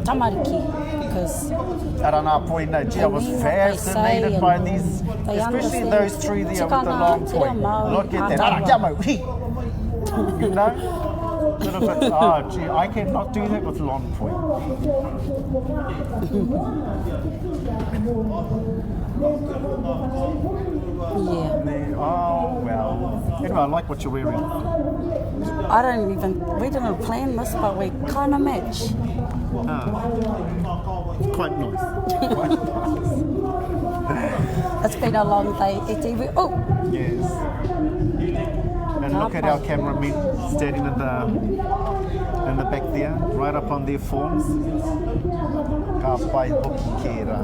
tamariki, because... Ara nā poina, gee, I was fascinated by these, especially those three there with the long point. Look at that. Ara, kia mau, hi! You know? Little bit, gee, I cannot do that with long point. Yeah. Oh, well. Anyway, I like what you're wearing. We didn't plan this, but we kind of match. Quite nice. It's been a long day at TV. Oh! Yes. And look at our cameramen standing in the back there, right up on their forms. Ka pai hoki kera.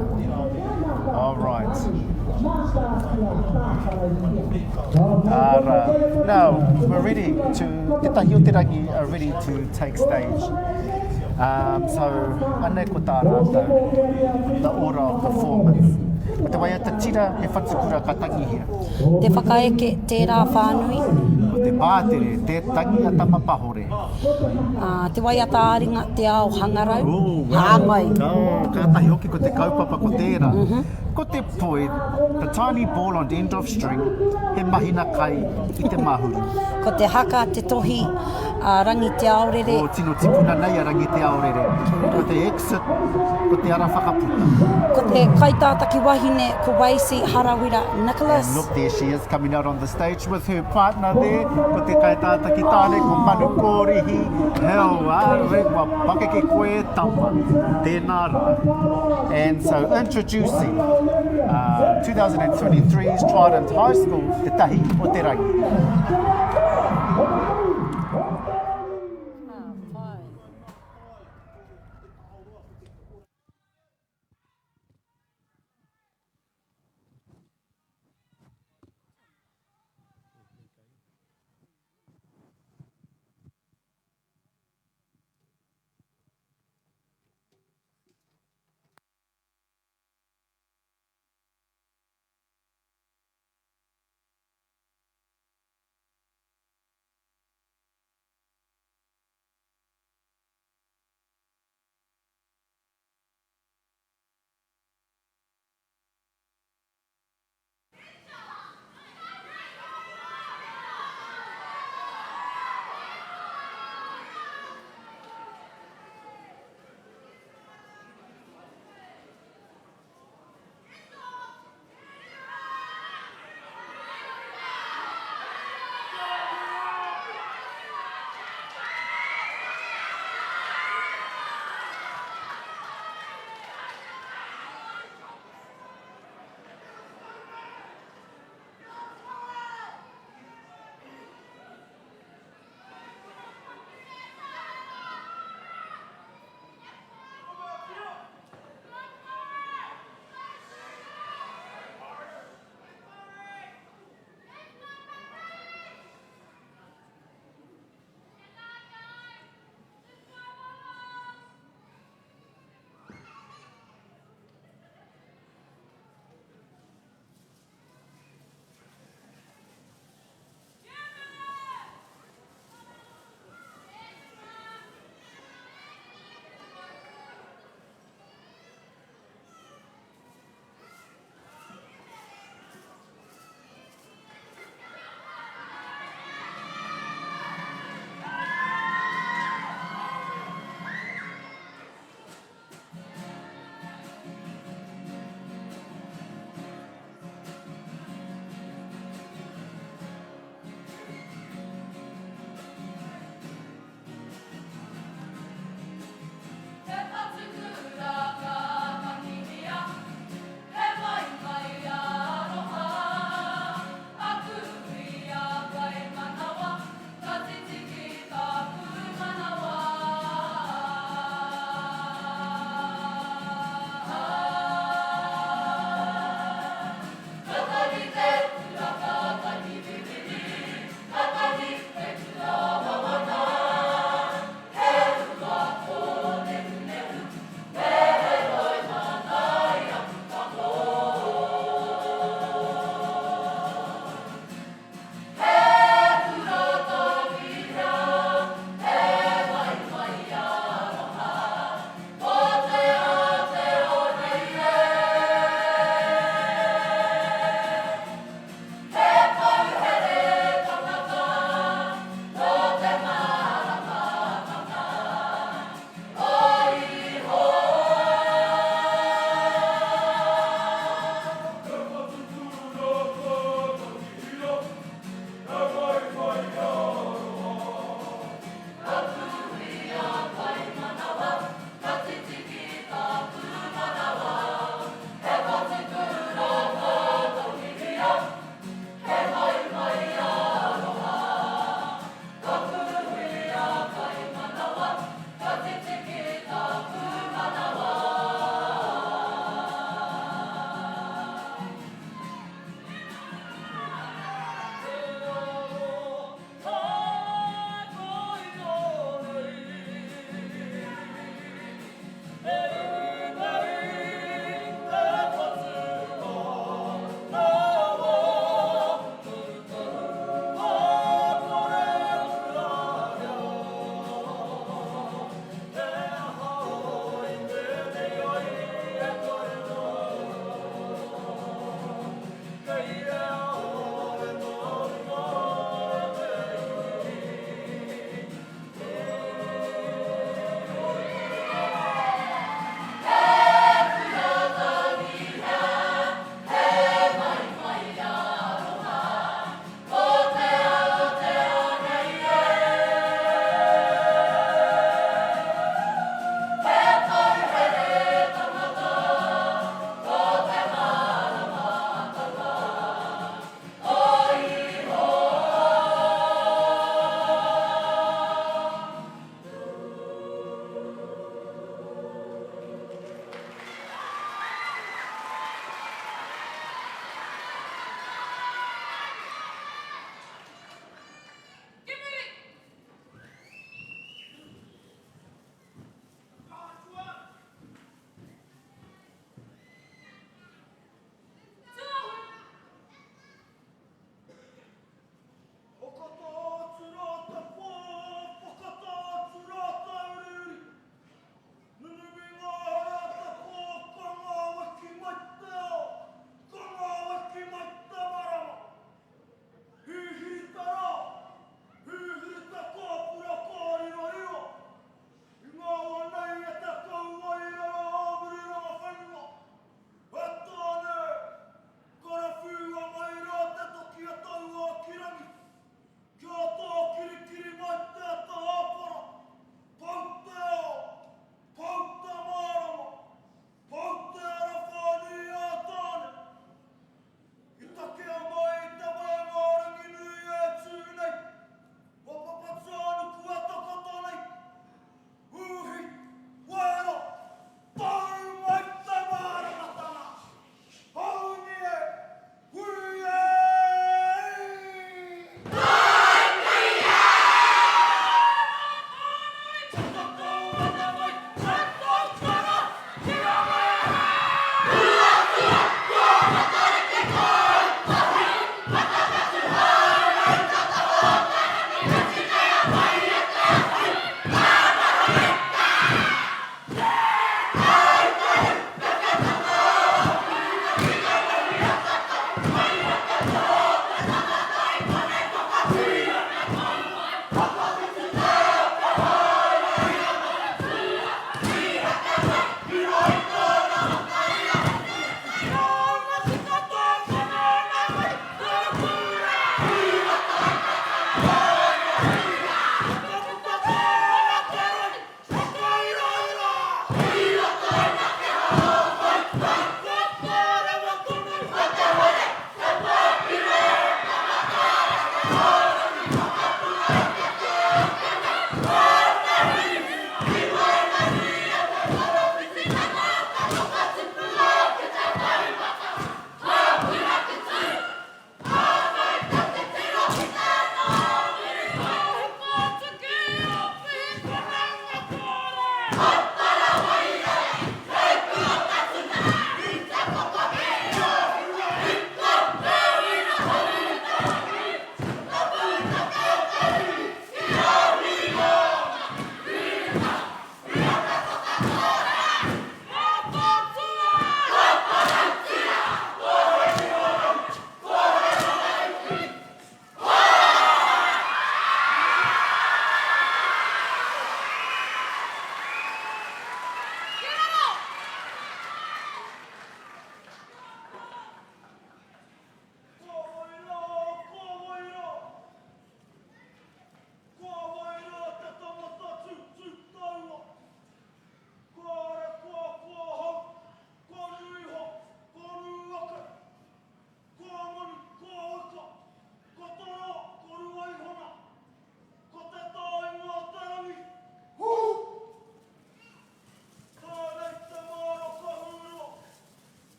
All right. Now, we're ready to, te tahi o te rangi are ready to take stage. So, ane ko tā rātou, the order of performance. Ko te waiata tira he whatukura ka tangi hea. Te whakaeke tērā whānui. Ko te pātere, te tangi a tamapahore. Te waiata āringa te ao hangarau. Hāngai. Ka tahi hoki ko te kaupapa ko tērā. Ko te poi, the tiny ball on the end of string, he mahina kai I te mahuru. Ko te haka, te tohi, rangi te aorere. O tino tipuna nei a rangi te aorere. Ko te exit, ko te ara whakaputa. Ko te kaitātaki wahine, ko Waisi Harawira Nicholas. And look, there she is coming out on the stage with her partner there. Ko te kaitātaki tāne, ko manu kōrihi. Heo, are, wa pakeke koe tapa. Tēnā rā. And so introducing 2023's Trident High School, Te Tahi o Te Rangi.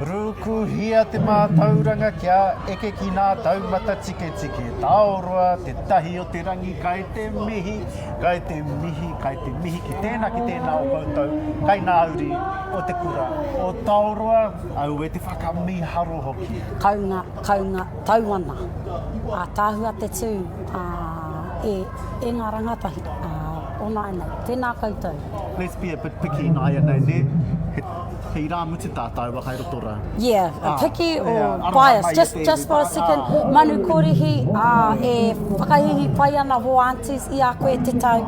Ruku hia te mātauranga kia eke ki nā taumata tike tike. Tāoroa te tahi o te rangi, kai te mihi, kai te mihi, kai te mihi ki tēnā o koutou. Kai nā uri o te kura. O Tāoroa, au e te whakamiharo hoki. Kaunga, tauana. Tāhua te tū e ngā rangatahi. Ona nei, tēnā koutou. Let's be a bit picky nāia nei ne. Hei rā muti tātou wa kai rotora. Yeah, picky or bias. Just for a second, manu korihi, e whakahihi pai ana ho aunties i a koe te tau.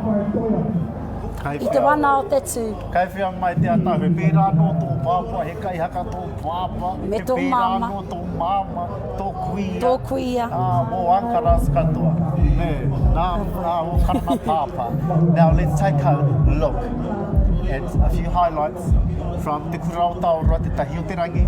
I te wana o te tū. Kai whia mai te atau, he pērā no tō pāpua, he kai haka tō pāpua, me tō he pērā mama. no tō mama, tō kuia. Tō kuia. Mō ankara skatua. Nā o karana pāpā. Now let's take a look at a few highlights from te kura o Tāoroa, te tahi o te rangi.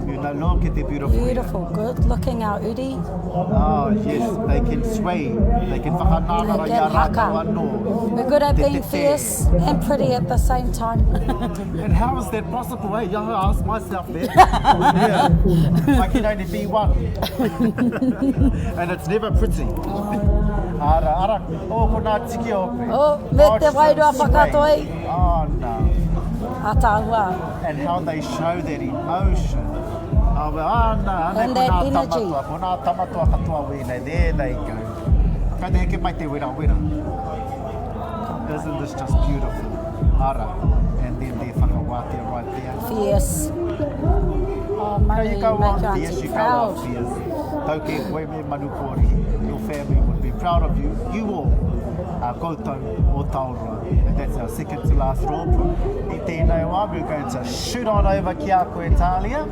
You know, look at the beautiful. Beautiful, good looking our uri. Oh yes, they can sway, they can whakanārara They i a can haka. rātou anō. We're good at being fierce and pretty at the same time. And how is that possible? Hey, I asked myself that. Yeah, I can only be one. And it's never pretty. Ara, ko nā tiki o koe. Oh, me te wairua whakatoi. Oh no. A tāhua. And how they show that emotion. Oh, And that energy. Ko nā tamatua katoa wēnei, there they go. Kai te heke mai te wera. Isn't this just beautiful? Ara. And then their whakawātea right there. Fierce. Oh, Murray, You go make on your fierce, auntie you go proud. on fierce. Tauke koe me manu kōrihi. Your family would be proud of you. You all. Koutou o Tāoroa. And that's our second to last rōpū. I tēnei wā, we're going to shoot on over ki a koe Talia.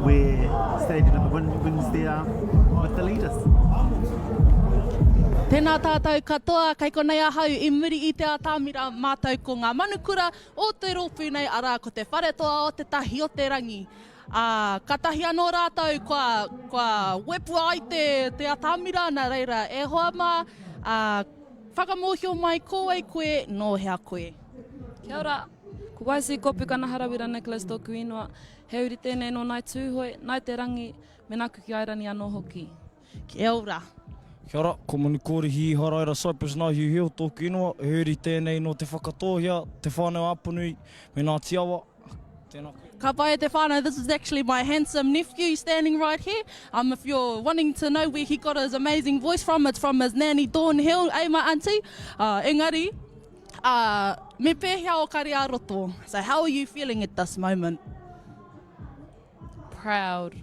We're standing in the wings there with the leaders. Tēnā tātou katoa, kai konei ahau I muri I te atāmira mātou ko ngā manukura o te rōpū nei ara ko te wharetoa o te tahi o te rangi. Ka tahi anō rātou kua wepu ai te atāmira nā reira e hoa mā whakamohio mai koe no hea koe. Kia ora, ko waisi kopi kanaharawira Nicholas tōku ingoa, he uri tēnei no nai tūhoi, nai te rangi, me nā kuki airani anō hoki. Kia ora. Kia ora, ko mani kōrihi haraira Cyprus nā hiuhio tōku ingoa, he uri tēnei no te whakatōhia, te whānau apanui, me nā tiawa. Tēnā koe. Ka pai te whānau, this is actually my handsome nephew standing right here. If you're wanting to know where he got his amazing voice from, it's from his nanny Dawn Hill, my auntie. Engari, me pēhea o kari a roto. So how are you feeling at this moment? Proud,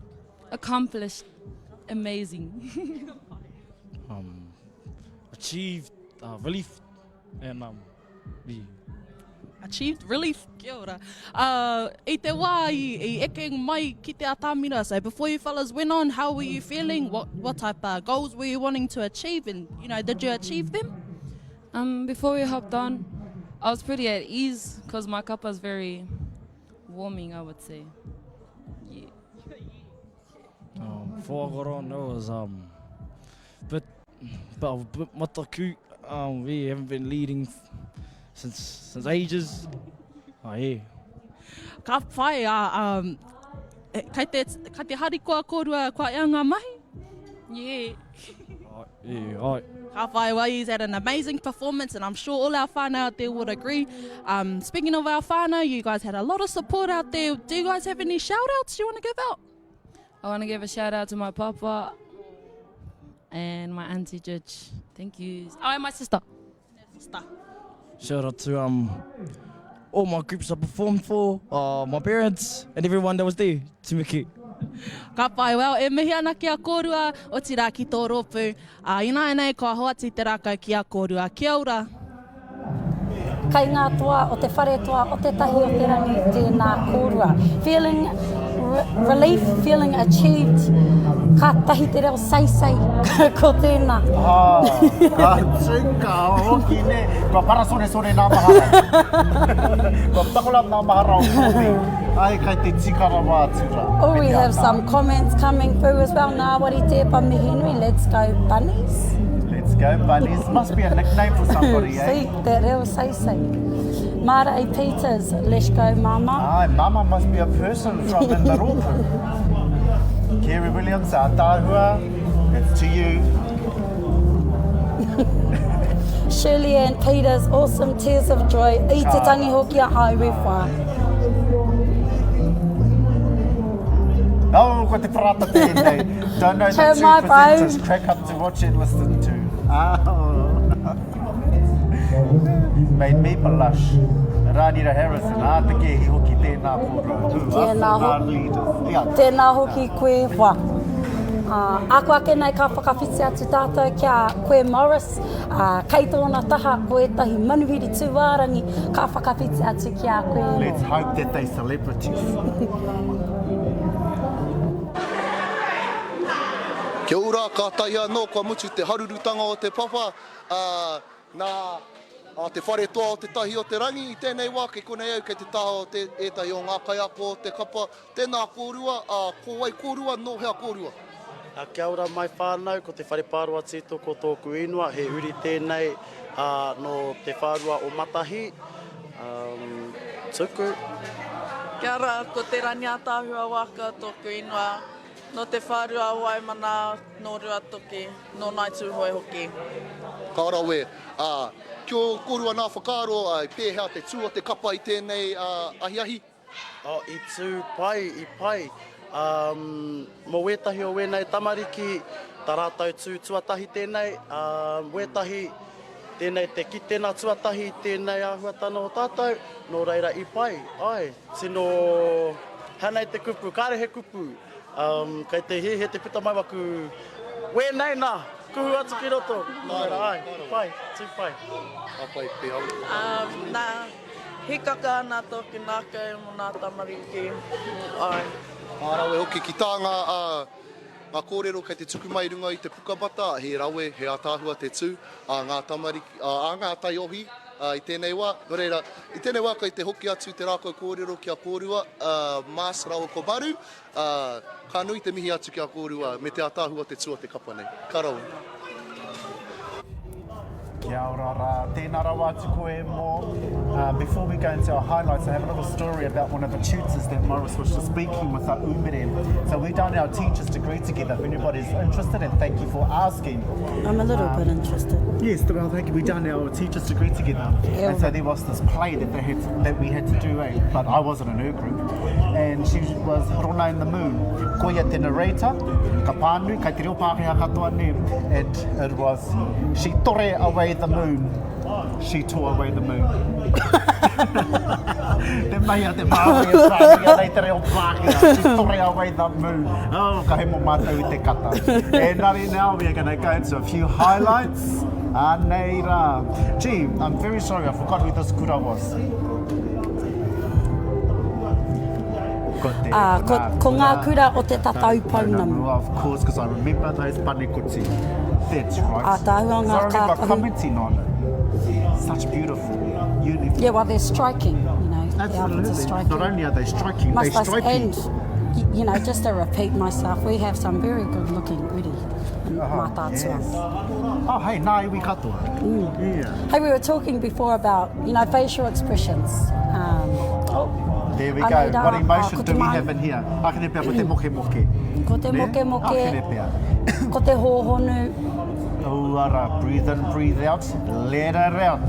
accomplished, amazing. Achieved relief and Achieved relief, kia ora. I te wā I eke mai ki te atāmira, so before you fellas went on, how were you feeling? What type of goals were you wanting to achieve, and did you achieve them? Before we hopped on, I was pretty at ease because my kapa is very warming, I would say. Yeah. Whākaro, no, it was bit mataku. We haven't been leading since ages. Yeah. Ka whai kai te harikoa korua kua eanga mahi? Yeah. Yeah, Ka whai wai, he's had an amazing performance, and I'm sure all our whānau out there would agree. Speaking of our whānau, you guys had a lot of support out there. Do you guys have any shout-outs you want to give out? I want to give a shout-out to my papa and my auntie Judge. Thank you. Oh, and my sister. Shout out to all my groups I performed for, my parents and everyone that was there. Timiki. Ka pai, well, e mihi ana ki a kōrua o ti rā ki tō rōpū. Ina nei ko hoati te rākau ki a kōrua. Kia ora. Kai ngā toa o te whare toa o te tahi o te rangi tēnā kōrua. Feeling relief, feeling achieved. Ka tahi te reo sei ko tēnā. Ka tika hoki ne. Ka parasore nā mahara. Ka takola nā mahara o kōmi. Ai kai te tikara wātura. Oh, we have some comments coming through as well. Nā wari te pa mihi nui. Let's go bunnies. Let's go bunnies. Must be a nickname for somebody, eh? See, te reo sei. Mara Peters, let's go, Mama. Aye, Mama must be a person from Indaropu. Kerry Williams, Atahua, it's to you. Shirley Ann Peters, awesome tears of joy. I te tangi hoki a haere wha. Oh, ko te parata tēnei. Don't know the two presenters. Crack up to watch and listen to. Oh. Made me blush. Ranira Harrison, te ke hi hoki tēnā pōra. Tēnā hoki koe wha. Ako ake nei ka whakawhiti atu tātou kia koe Morris. Kei tōna taha koe tahi manuhiri tūwārangi ka whakawhiti atu kia koe. Let's hope that they celebrities. Kia ora, ka tai anō, kua mutu te harurutanga o te papa. Te whare toa o te tahi o te rangi, i tēnei wā, kei konei au, kei te taha o te ētai o ngā kaiako o te kapa. Tēnā kōrua, ko wai kōrua, no hea kōrua. Kia ora mai whānau, ko te whare pārua tito ko tōku inua, he uri tēnei no te whārua o Matahi. Tuku. Kia ora, ko te rani ātāhua waka tōku inua, no te whārua o Waimana, no rua toki, no nai tūhoi hoki. Ka ora we, kio kōrua nā whakaaro, pēhea te tū o te kapa i tēnei ahiahi? I tū pai, i pai. Mo wētahi o wēnei tamariki, tā rātou tū tuatahi tēnei, wētahi tēnei te ki tēnā tuatahi tēnei āhuatana o tātou, no reira i pai. Ai, tino hanei te kupu, kāre he kupu, kei te he te pita mai waku, wēnei nā, kuhu atu ki roto. No reira, ai, pai, tū pai. Pai, pēhau. Nā, hikaka nā toki nākei mo nā tamariki, ai. Rawe hoki ki tā ngā kōrero kei te tuku mai runga i te pukabata, he rawe, he ātāhua te tū, ngā tamariki, ngā tai ohi i tēnei wā. No reira, i tēnei wā kei te hoki atu te rākau kōrero kia kōrua, Mas Rawa Kobaru, ka nui te mihi atu kia kōrua me te ātāhua te tū o te kapa nei. Ka rau. Kia ora rā, tēnā rawa atu koe mō. Before we go into our highlights, I have a little story about one of the tutors that Morris was just speaking with our umere. So we've done our teachers degree together. If anybody's interested, and thank you for asking. I'm a little bit interested. Yes, well, thank you. We've done our teachers degree together. Yeah. And so there was this play that we had to do, but I wasn't in her group. And she was Rona in the Moon. Koia te narrator, ka pānui, kai te reo Pākehā katoa ne. And it was, she tore away the moon. She tore away the moon. Te mai a te māui e Pākehā, nei te reo Pākehā. She tore away the moon. Oh, ka he mo mātou i te kata. And now we are going to go into a few highlights. Nei rā. Gee, I'm very sorry, I forgot who this kura was. Ko ngā kura o te tatau paunamu. Of course, because I remember those panekuti. That's right. So I remember commenting on it. Such beautiful uniform. Yeah, well, they're striking, you know. Absolutely. Striking. Not only are they striking, they're striking. And, you know, just to repeat myself, we have some very good-looking uri in Mataatua. Yes. Oh, hey, nā iwi katoa. Yeah. Hey, we were talking before about, you know, facial expressions. There we go. What emotion do we have in here? Akene pia ko te moke moke. Ko te moke moke. Akene pia. Ko te hohonu. Uara, breathe in, breathe out. Let it out.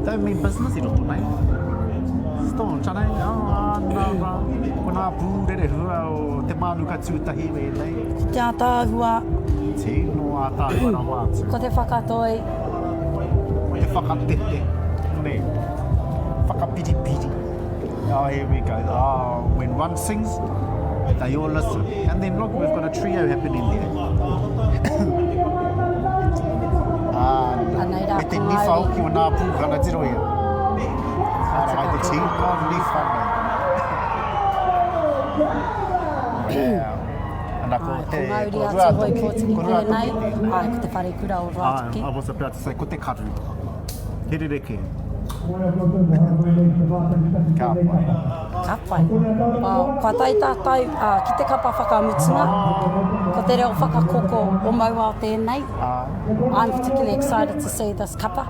Don't mean business, I roto nei. Stone, chanai. Ko nā pūrere hua o te mānuka tūtahi me nei. Te ātāhua. Tēno ātāhua na wātu. Ko te whakatoi. Te whakatete. Ne. Whakapiripiri. Oh, here we go. Oh, when one sings, they all listen. And then look, we've got a trio happening there. Me te niwha hoki o nā pūkana tiro ia. Ai te tīko niwha nei. Ana ko te rua toki. Ko rua toki. Ai, ko te whare kura o rua toki. I was about to say, ko te karu. Here reke. Ka pai. Ka pai. Kua tai tātou ki te kapa whakamutunga. Ko te reo whakakoko o maua o tēnei. I'm particularly excited to see this kapa.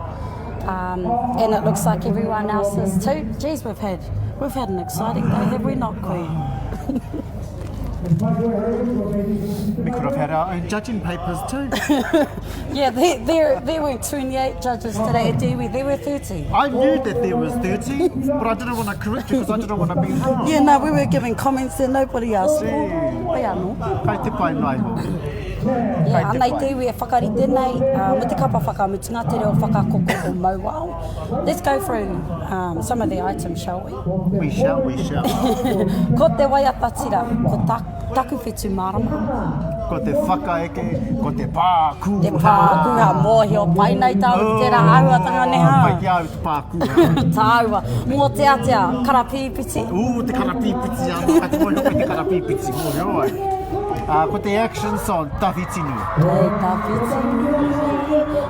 And it looks like everyone else is too. Geez, we've had an exciting day, have we not, Koe? We could have had our own judging papers too. Yeah, there were 28 judges today at Dewey. There were 30. I knew that there was 30, but I didn't want to correct you because I didn't want to be wrong. Yeah, no, we were giving comments and nobody else. Kai te pai mai ho. Yeah, anei Dewey e whakarite nei, me te kapa whakamutunga te reo whakakoko o Mauao. Let's go through some of the items, shall we? We shall. Ko te waiatatira, ko taku whetu marama. Ko te whakaeke, ko te pākuha. Te pākuha, mōhio, pai nei tāu te rā auatanga neha. Pai te au te pākuha. Tāua, mō te atea, karapīpiti. Te karapīpiti ana, ka te mōhio te karapīpiti, mōhio ai. Ko te action song, Tawhitinu.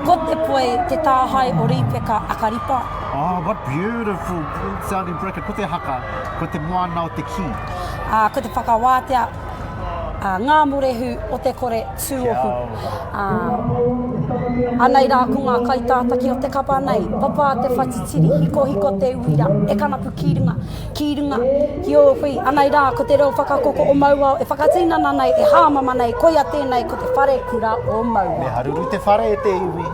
Ko te poe, te tāhai o rīpeka akaripa. Oh, what beautiful sounding bracket. Ko te haka, ko te moana o te ki. Ko te whakawātea, ngā murehu o te kore tūohu. Anei rā ko ngā kaitātaki o te kapa nei, papa te whatitiri, hiko te uira, e kanapu ki runga, ki o hui. Anei rā ko te reo whakakoko o Mauao, e whakatīnana nei, e hāmama nei, koia tēnei ko te whare kura o Mauao. Me haruru te whare e te iwi.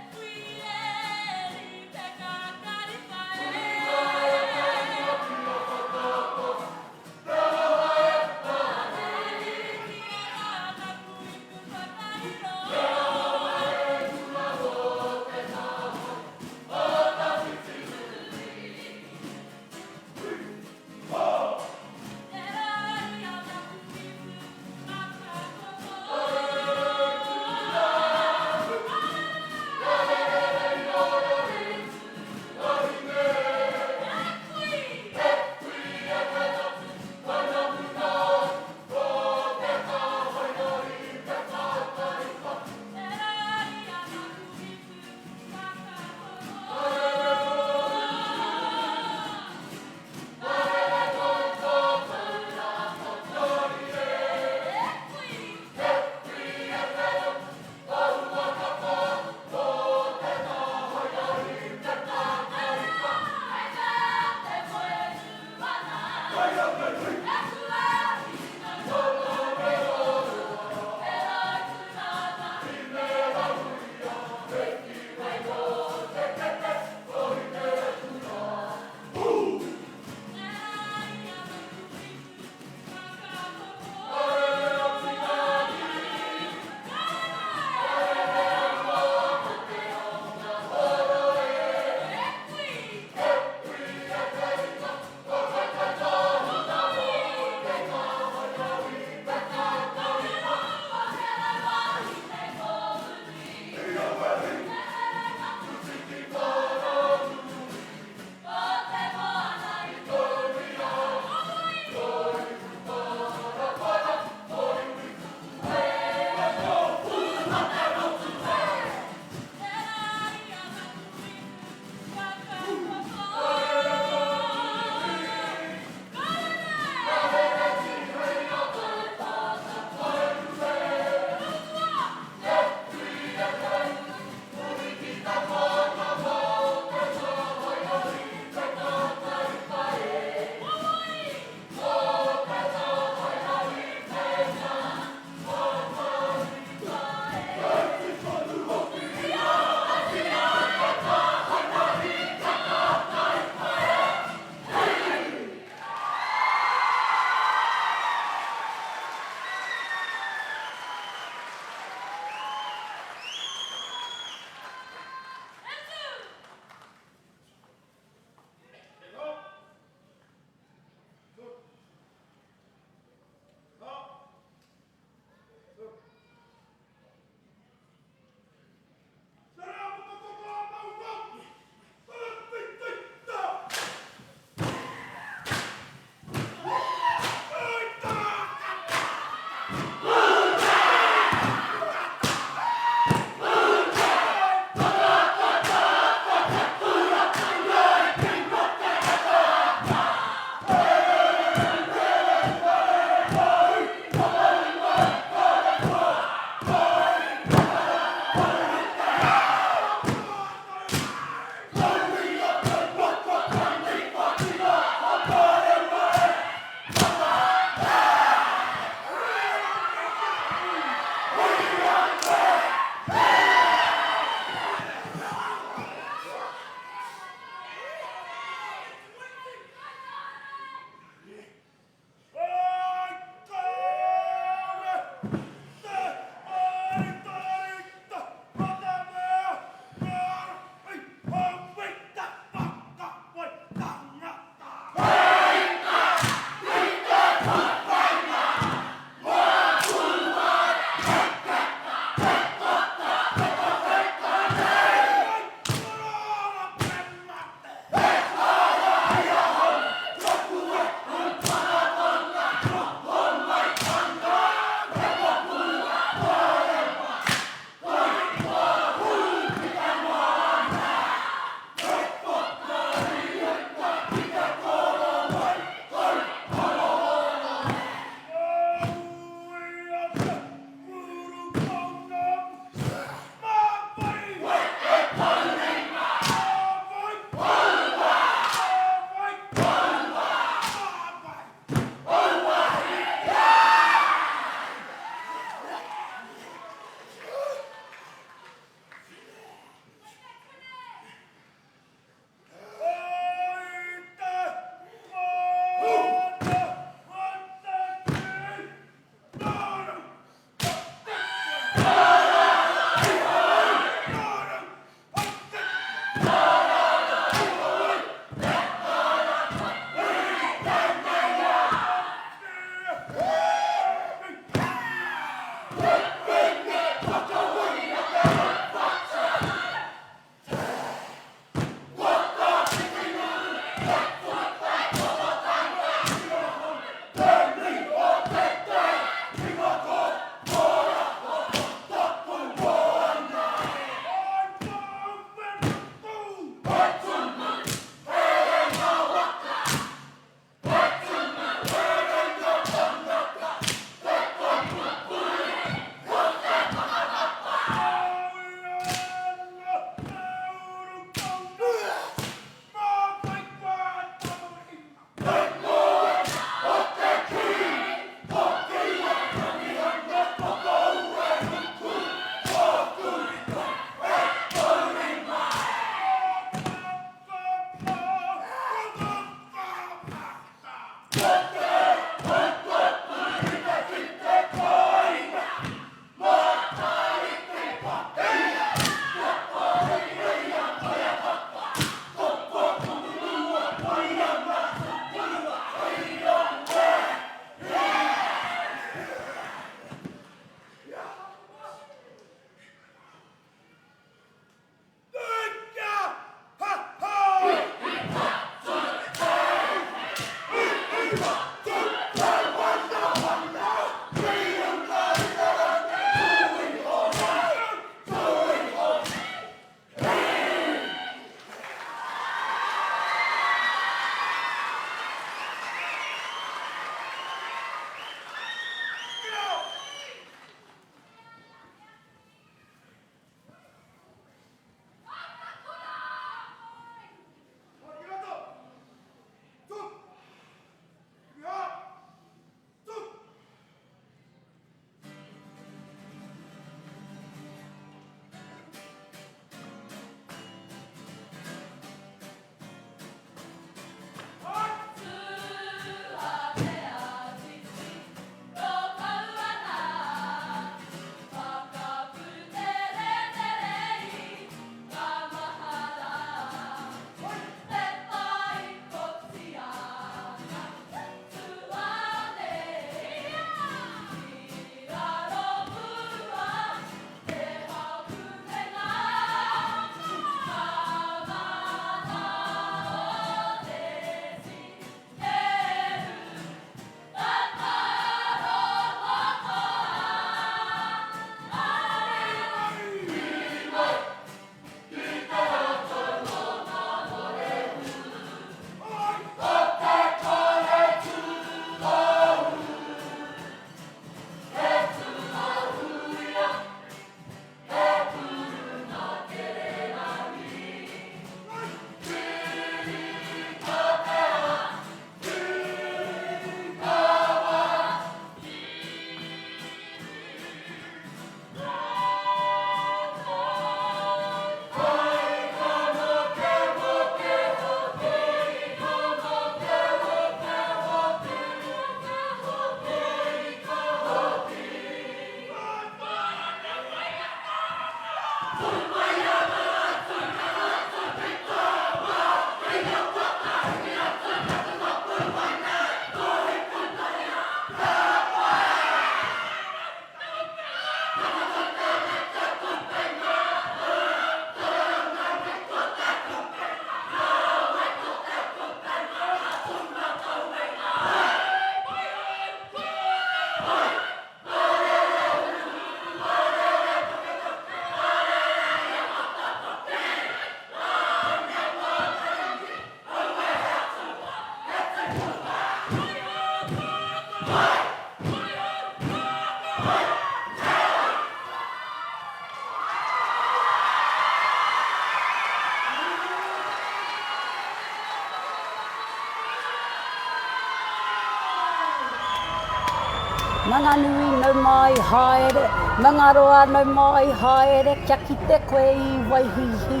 Manganui no mai haere, mangaroa no mai haere, kia ki te koe i waihihi,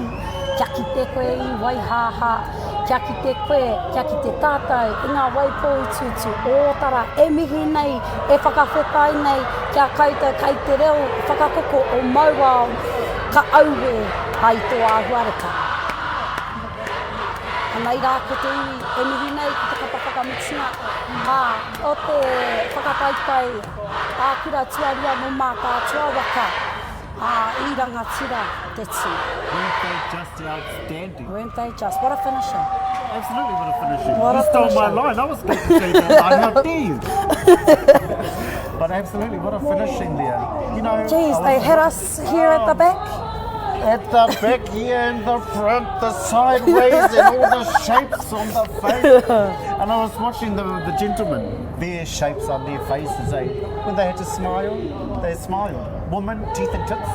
kia ki te koe i waihaha, kia ki te koe, kia ki te tātou, i ngā waipoi tutu, ōtara, e mihi nei, e whakawhetai nei, kia koutou kei te reo, whakakoko o maua, ka auwe, ai tō āhuareka. Anei rā ko te iwi, e mihi nei ki te kapa whakamutunga, o te whakapaipai, ākura tuarua mo Mataatua waka, i rangatira te tū. Weren't they just outstanding? Weren't they just? What a finisher. Absolutely what a finisher. What You a stole my finisher. line. I was going to say that. I how dare you? But absolutely, what a finishing there. You know, Geez, they hit us here at the back. At the back here and the front, the sideways and all the shapes on the face. And I was watching the gentlemen, their shapes on their faces. When they had to smile, they smiled. Woman, teeth and tits,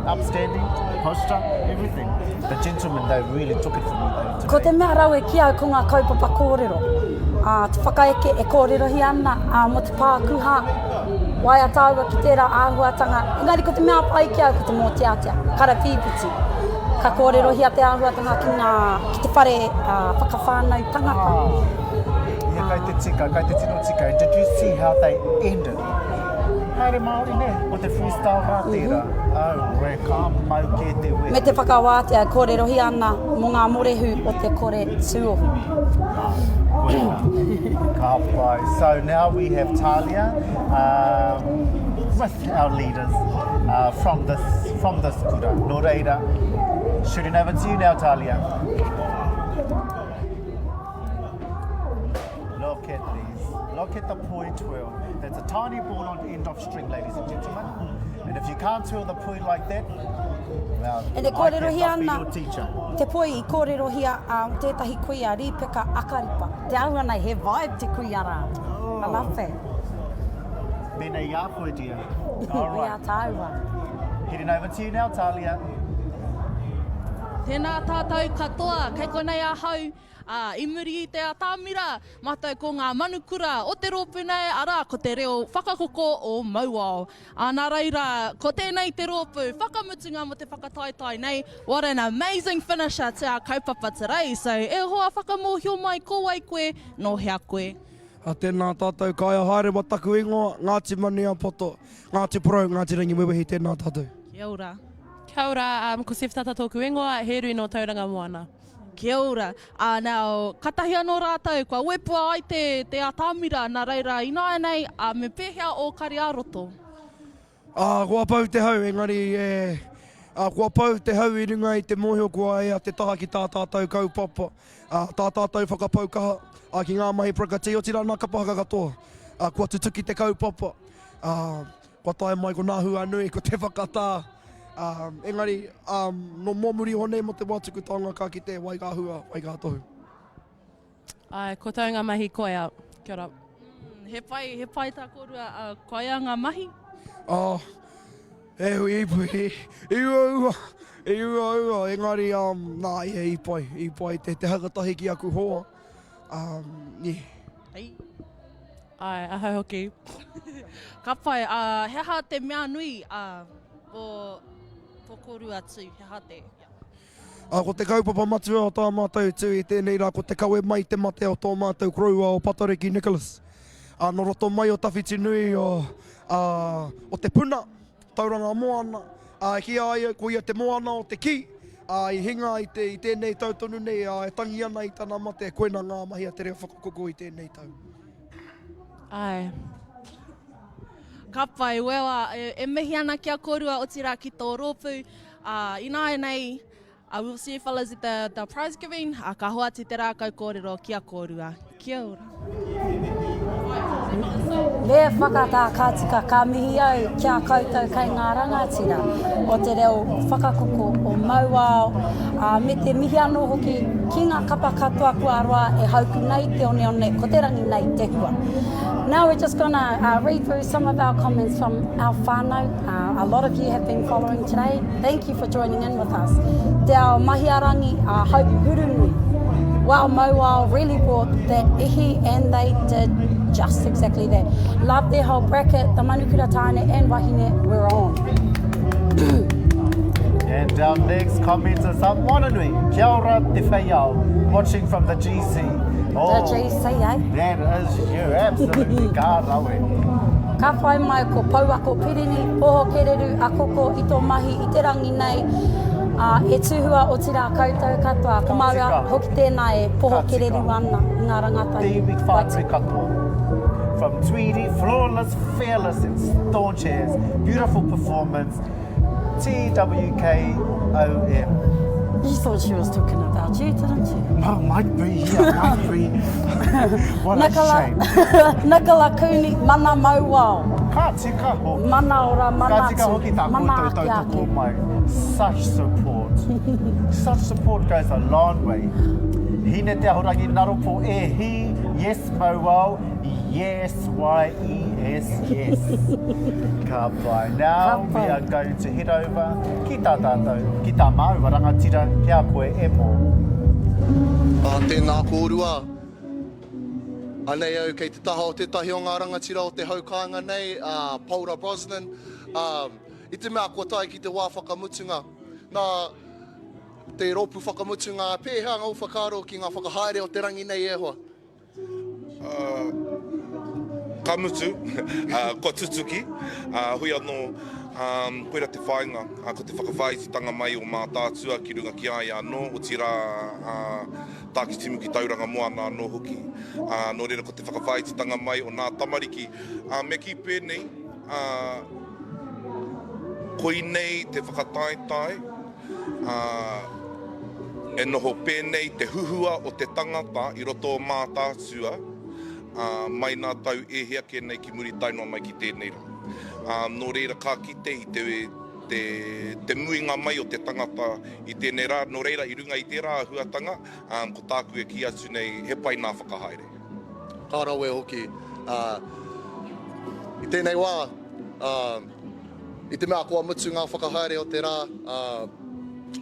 upstanding, posture, everything. The gentlemen, they really took it from me. Ko te mea rau e ki au ko ngā kaupapa kōrero. Te whakaeke e kōrero hi ana mo te pākuha. Wai a tāua ki tērā āhuatanga. Engari ko te mea pai ki au ko te mōteatea. Kara pīpiti. Ka kōrero hi a te āhuatanga ki te whare whakawhānau tangata. Yeah, kai te tika, kai te tino tika. Did you see how they ended? Haere Māori ne, o te freestyle rātira. Oh, we ka mau ke te we. Me te whakawātea kōrero hi ana mo ngā morehu o te kore tūohu. Ka pai. So now we have Talia with our leaders from this kura. Nō reira, shooting over to you now, Talia. Look at these. Look at the poi twirl. That's a tiny ball on the end of string, ladies and gentlemen. And if you can't twirl the poi like that, well, E te I kōrero hi cannot be ana, your teacher. te poi i kōrero hi a tētahi kuia rīpeka akaripa. Te aua nei, he vibe te kuia rā. I love that. Bēnei ia koe, dear. All Ia right. tāua. Heading over to you now, Talia. Tēnā tātou katoa, kei konei a hau, i muri i te atāmira, mātou ko ngā manukura, o te rōpū nei, ara ko te reo whakakoko o Mauao. Nā reira, ko tēnei te rōpū, whakamutunga mo te whakataitai nei, what an amazing finisher te a kaupapa today. So e hoa whakamōhio mai ko wai koe, no hea koe. A tēnā tātou kaya haere wataku ingoa, Ngāti mani a poto, Ngāti porou, Ngāti rangi wewehi, tēnā tātou. Kia ora. Kia ora, ko Sef tata tōku ingoa, he rui no tauranga moana. Kia ora. Nau, katahi anō rātou, kua wepua ai te atāmira, nā reira, ināia nei, me pēhea o kari aroto. Kua pau te hau, engari, kua pau te hau i runga i te mōhio kua e a te taha ki tā tātou kaupapa. Tā tātou whakapaukaha, ki ngā mahi prakati o tira nā kapa haka katoa. Kua tutuki te kaupapa. Kua tae mai ko nā hua nui, ko te whakatā. Engari, no mōmuri hone mo te wātukutanga ka ki te waigāhua, waigātohu. Ai, ko taunga mahi koe au. Kia ora. He pai tā korua, koe a ngā mahi? E hui i ua, engari, nā, i pai, te hakatahi ki aku hoa. Ai, ahau hoki. Ka pai, he ha te mea nui o koru atu, he ha te? Ko te kaupapa matua o tā mātou tū i tēnei rā, ko te kaue mai te mate o tō mātou kroua o Patariki Nicholas. No roto mai o tawhiti nui o te puna, tauranga moana, ki ai ko ia te moana o te ki, i hinga i tēnei tautonu nei, e tangi ana i tāna mate, koena ngā mahi a te reo whakakoko i tēnei tau. Ai. Ka pai, wewa, e mihi ana kia korua o tira ki tō rōpū. Ināia nei, we'll see you fellas at the prize giving. Ka hoa te rākau kōrero kia korua. Kia ora. Me whakatā kātika ka mihi au kia koutou kei ngā rangatira o te reo whakakoko o Mauao. Me te mihi anō hoki ki ngā kapa katoa kua roa e hauku nei te one one, ko te rangi nei te hua. Now we're just going to read through some of our comments from our whānau. A lot of you have been following today. Thank you for joining in with us. Te ao mahiarangi Hope Hurunui. Wow Mowao really brought that ihi, and they did just exactly that. Love their whole bracket, the manukura tāne and wahine, we're on. And our next commenter is Monanui, kia ora te whaiao, watching from the GC. The GC, eh? That is you, absolutely, ka rawe. Ka whai mai ko Pauako Pirini, poho kereru a koko i tō mahi i te rangi nei, e tuhua o tira koutou katoa, ko maua hoki tēnā e poho kereru ana i ngā rangata. Tiwi whānui katoa. From Tweedy, flawless, fearless and staunch as, beautiful performance, TWKOM. You thought she was talking about you, didn't you? Oh, might be, yeah, might be. What a shame. Nicola Cooney, mana mauao. Ka tika hoki. Mana ora, mana Ka tika hoki tā koutou tautoko mai. Such support. Such support goes a long way. Hine te ahorangi naropo e hi, yes mauao, yes, Y-E-S, yes. Ka pai. Now we are going to head over ki tā tātou, ki tā mau rangatira, kia koe e mō. Tēnā kōrua. Anei au kei te taha o tētahi o ngā rangatira o te haukanga nei, Paula Brosnan. I te mea kua tai ki te wā whakamutunga. Nā te ropu whakamutunga pēhea ngau whakaro ki ngā whakahaere o te rangi nei e hoa. Ka mutu, ko tutuki, hui anō, koera te whainga, ko te whakawhaititanga mai o Mataatua ki runga ki ai anō, o tira tākitimu ki tauranga moana anō hoki. Nō reira ko te whakawhaititanga mai o nā tamariki. Me ki pēnei, koi nei te whakataetai, e noho pēnei te huhua o te tangata i roto o Mataatua, mai nā tau e hea ke nei ki muri tainoa mai ki tēnei rā. Nō reira ka kite i te muinga mai o te tangata i tēnei rā, nō reira i runga i tērā huatanga, ko tāku e ki atu nei he pai nā whakahaere. Ka rawe hoki. I tēnei wā, i te mea kua mutu ngā whakahaere o te rā,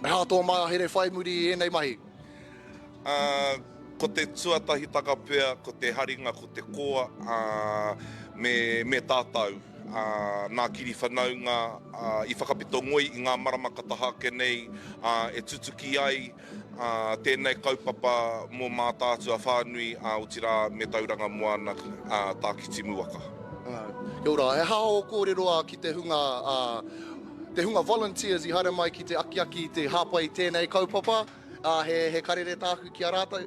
e hātoa mai a here whai muri i enei mahi. Ko te tuatahi takapea, ko te haringa, ko te koa, me tātou. Nā kiri whanaunga, i whakapito ngoi i ngā marama katahake nei, e tutuki ai, tēnei kaupapa mō Mataatua whānui, o tira me tauranga moana tākiti muaka. Kia ora, e hao kōreroa ki te hunga volunteers i haere mai ki te aki te hapa i tēnei kaupapa, he karere tāku ki a rātou?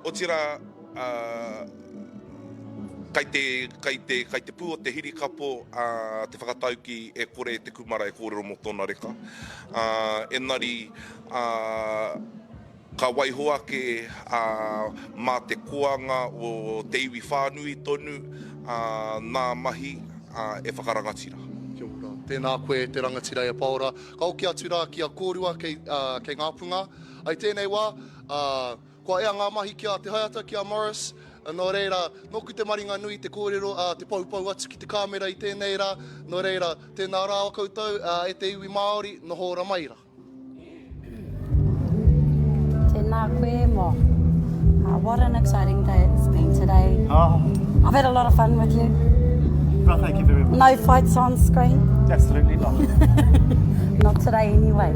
O tira, kai te pū o te hirikapo, te whakatauki e kore te kumara e kōrero mo tōna reka. Engari, ka waihoa ke mā te koanga o te iwi whānui tonu, nā mahi e whakarangatira. Kia ora. Tēnā koe te rangatira e Paora. Ka oki atu rā ki a kōrua kei ngā punga. Ai tēnei wā, kua ea ngā mahi ki a te haiata ki a Morris, nō reira, noku te maringa nui te kōrero, te paupau atu ki te kāmera i tēnei rā, nō reira, tēnā rā o koutou, e te iwi Māori, noho ora mai rā. Tēnā koe mō. What an exciting day it's been today. I've had a lot of fun with you. Well, thank you very much. No fights on screen? Absolutely not. Not today anyway.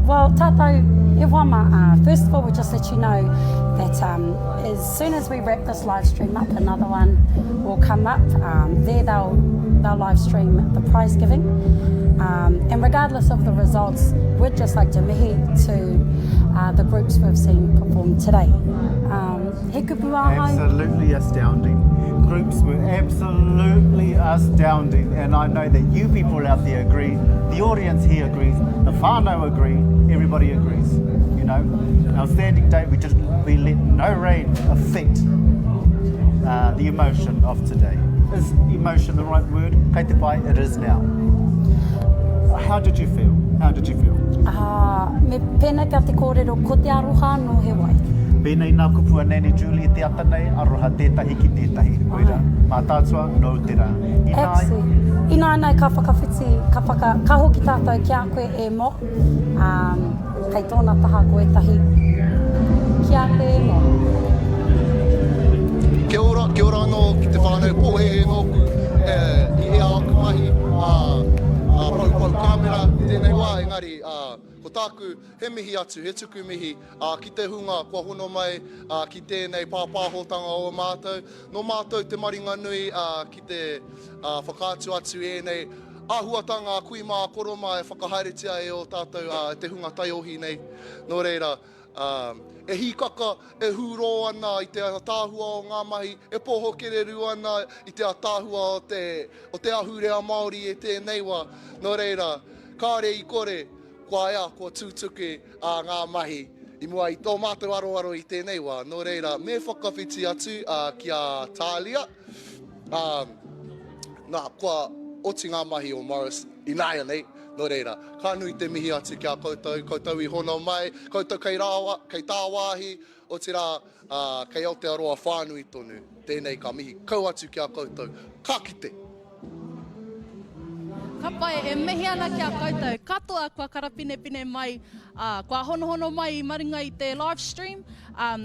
Well, tātou, e wama, first of all, we'll just let you know that as soon as we wrap this live stream up, another one will come up. There they'll live stream the prize giving. And regardless of the results, we'd just like to mihi to the groups we've seen perform today. He kupu ahau. Absolutely astounding. Groups were absolutely astounding, and I know that you people out there agree, the audience here agrees, the whānau agree, everybody agrees. You know, outstanding day, we let no rain affect the emotion of today. Is emotion the right word? Kei te pai, it is now. How did you feel? How did you feel? Me pēnā kia te kōrero, ko te aroha no he wai. Pēnei nā kupua nene Julie te atanei, aroha tētahi ki tētahi. Koira, mātātua, no te rā. Ina nei ka whakawhiti, ka hoki tātou ki a koe e mo. Kei tōna taha koe tahi ki a koe e mo. Kia ora anō ki te whānau pohe e nōku i ea aku mahi pau kamera tēnei wā, engari ko tāku he mihi atu, he tuku mihi ki te hunga kua hono mai ki tēnei pāpāhotanga o mātou. No mātou te maringa nui ki te whakaatu atu e nei āhuatanga kui mā koroma e whakahaeretia e o tātou te hunga taiohi nei. Nō reira, e hikaka, e hūro ana i te tāhua o ngā mahi, e poho kereru ana i te tāhua o te ahurea Māori e tēnei wā. Nō reira, kāre i kore, kua ea, kua tūtuke ngā mahi. I mua i tō mātou aroaro i tēnei wā. Nō reira, me whakawhiti atu ki a Tālia. Kua oti ngā mahi o Morris i nāia nei. Nō reira, ka nui te mihi atu ki a koutou i hono mai, koutou kei tā wāhi, o te rā kei Aotearoa whānui tonu. Tēnei ka mihi kau atu ki a koutou. Ka kite! Ka pai e mihi ana ki a koutou. Katoa kua karapinepine mai, kua honohono mai i maringa i te live stream.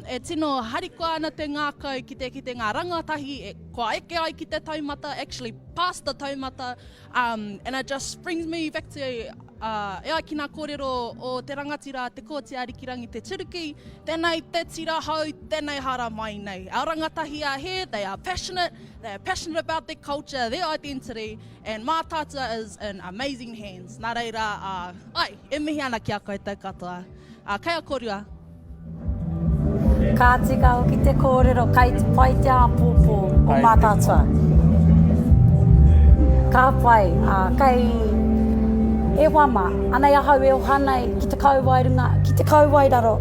E tino harikoa ana te ngākau ki te ngā rangatahi, kua eke ai ki te taumata, actually past the taumata, and it just brings me back to e ai ki ngā kōrero o te rangatira, te kōtia arikirangi te turuki, tēnei te tira hau, tēnei hara mai nei. Our rangatahi are here, they are passionate about their culture, their identity, and Mataatua is in amazing hands. Nā reira, e mihi ana ki a koutou katoa. Kei a korua. Ka tika o ki te kōrero, kai te pai te āpōpō o Mataatua. Ka pai, kai e wama, ana i ahau e o hanei ki te kauwairunga, ki te kauwairaro,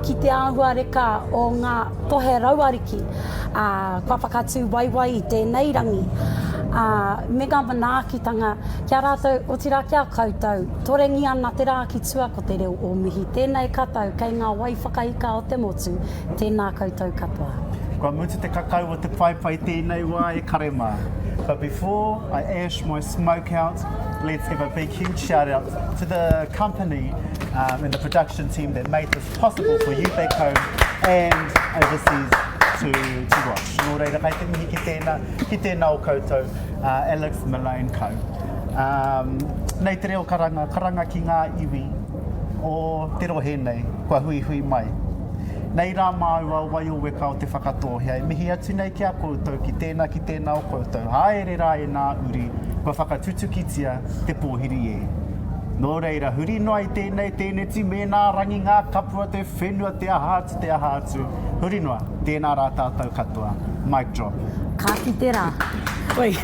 ki te āhuareka o ngā tohe rauariki, kua whakatū waiwai i tēnei rangi. Me ngā manaakitanga, kia rātou o te rā kia koutou, torengi ana te rā ki tua ko te reo o mihi. Tēnei katau, kei ngā wai whakaika o te motu, tēnā koutou katoa. Kua mutu te kakau o te paipai tēnei wā e karema. But before I ash my smoke out, let's give a big huge shout out to the company and the production team that made this possible for you back home and overseas to watch. Nō reira, kei te mihi ki tēnā o koutou, Alex Malone Ko. Nei te reo karanga ki ngā iwi o te rohe nei, kua hui mai. Nei rā māua wai o weka o te whakatohia, e mihi atu nei ki a koutou, ki tēnā o koutou. Haere rā e nā uri, kua whakatutukitia te pōhiri e. Nō reira, huri noa i tēnei ti me nā rangi ngā kapua te whenua te ahātu. Huri noa, tēnā rā tātou katoa. Mic drop. Ka ki te rā. Wait,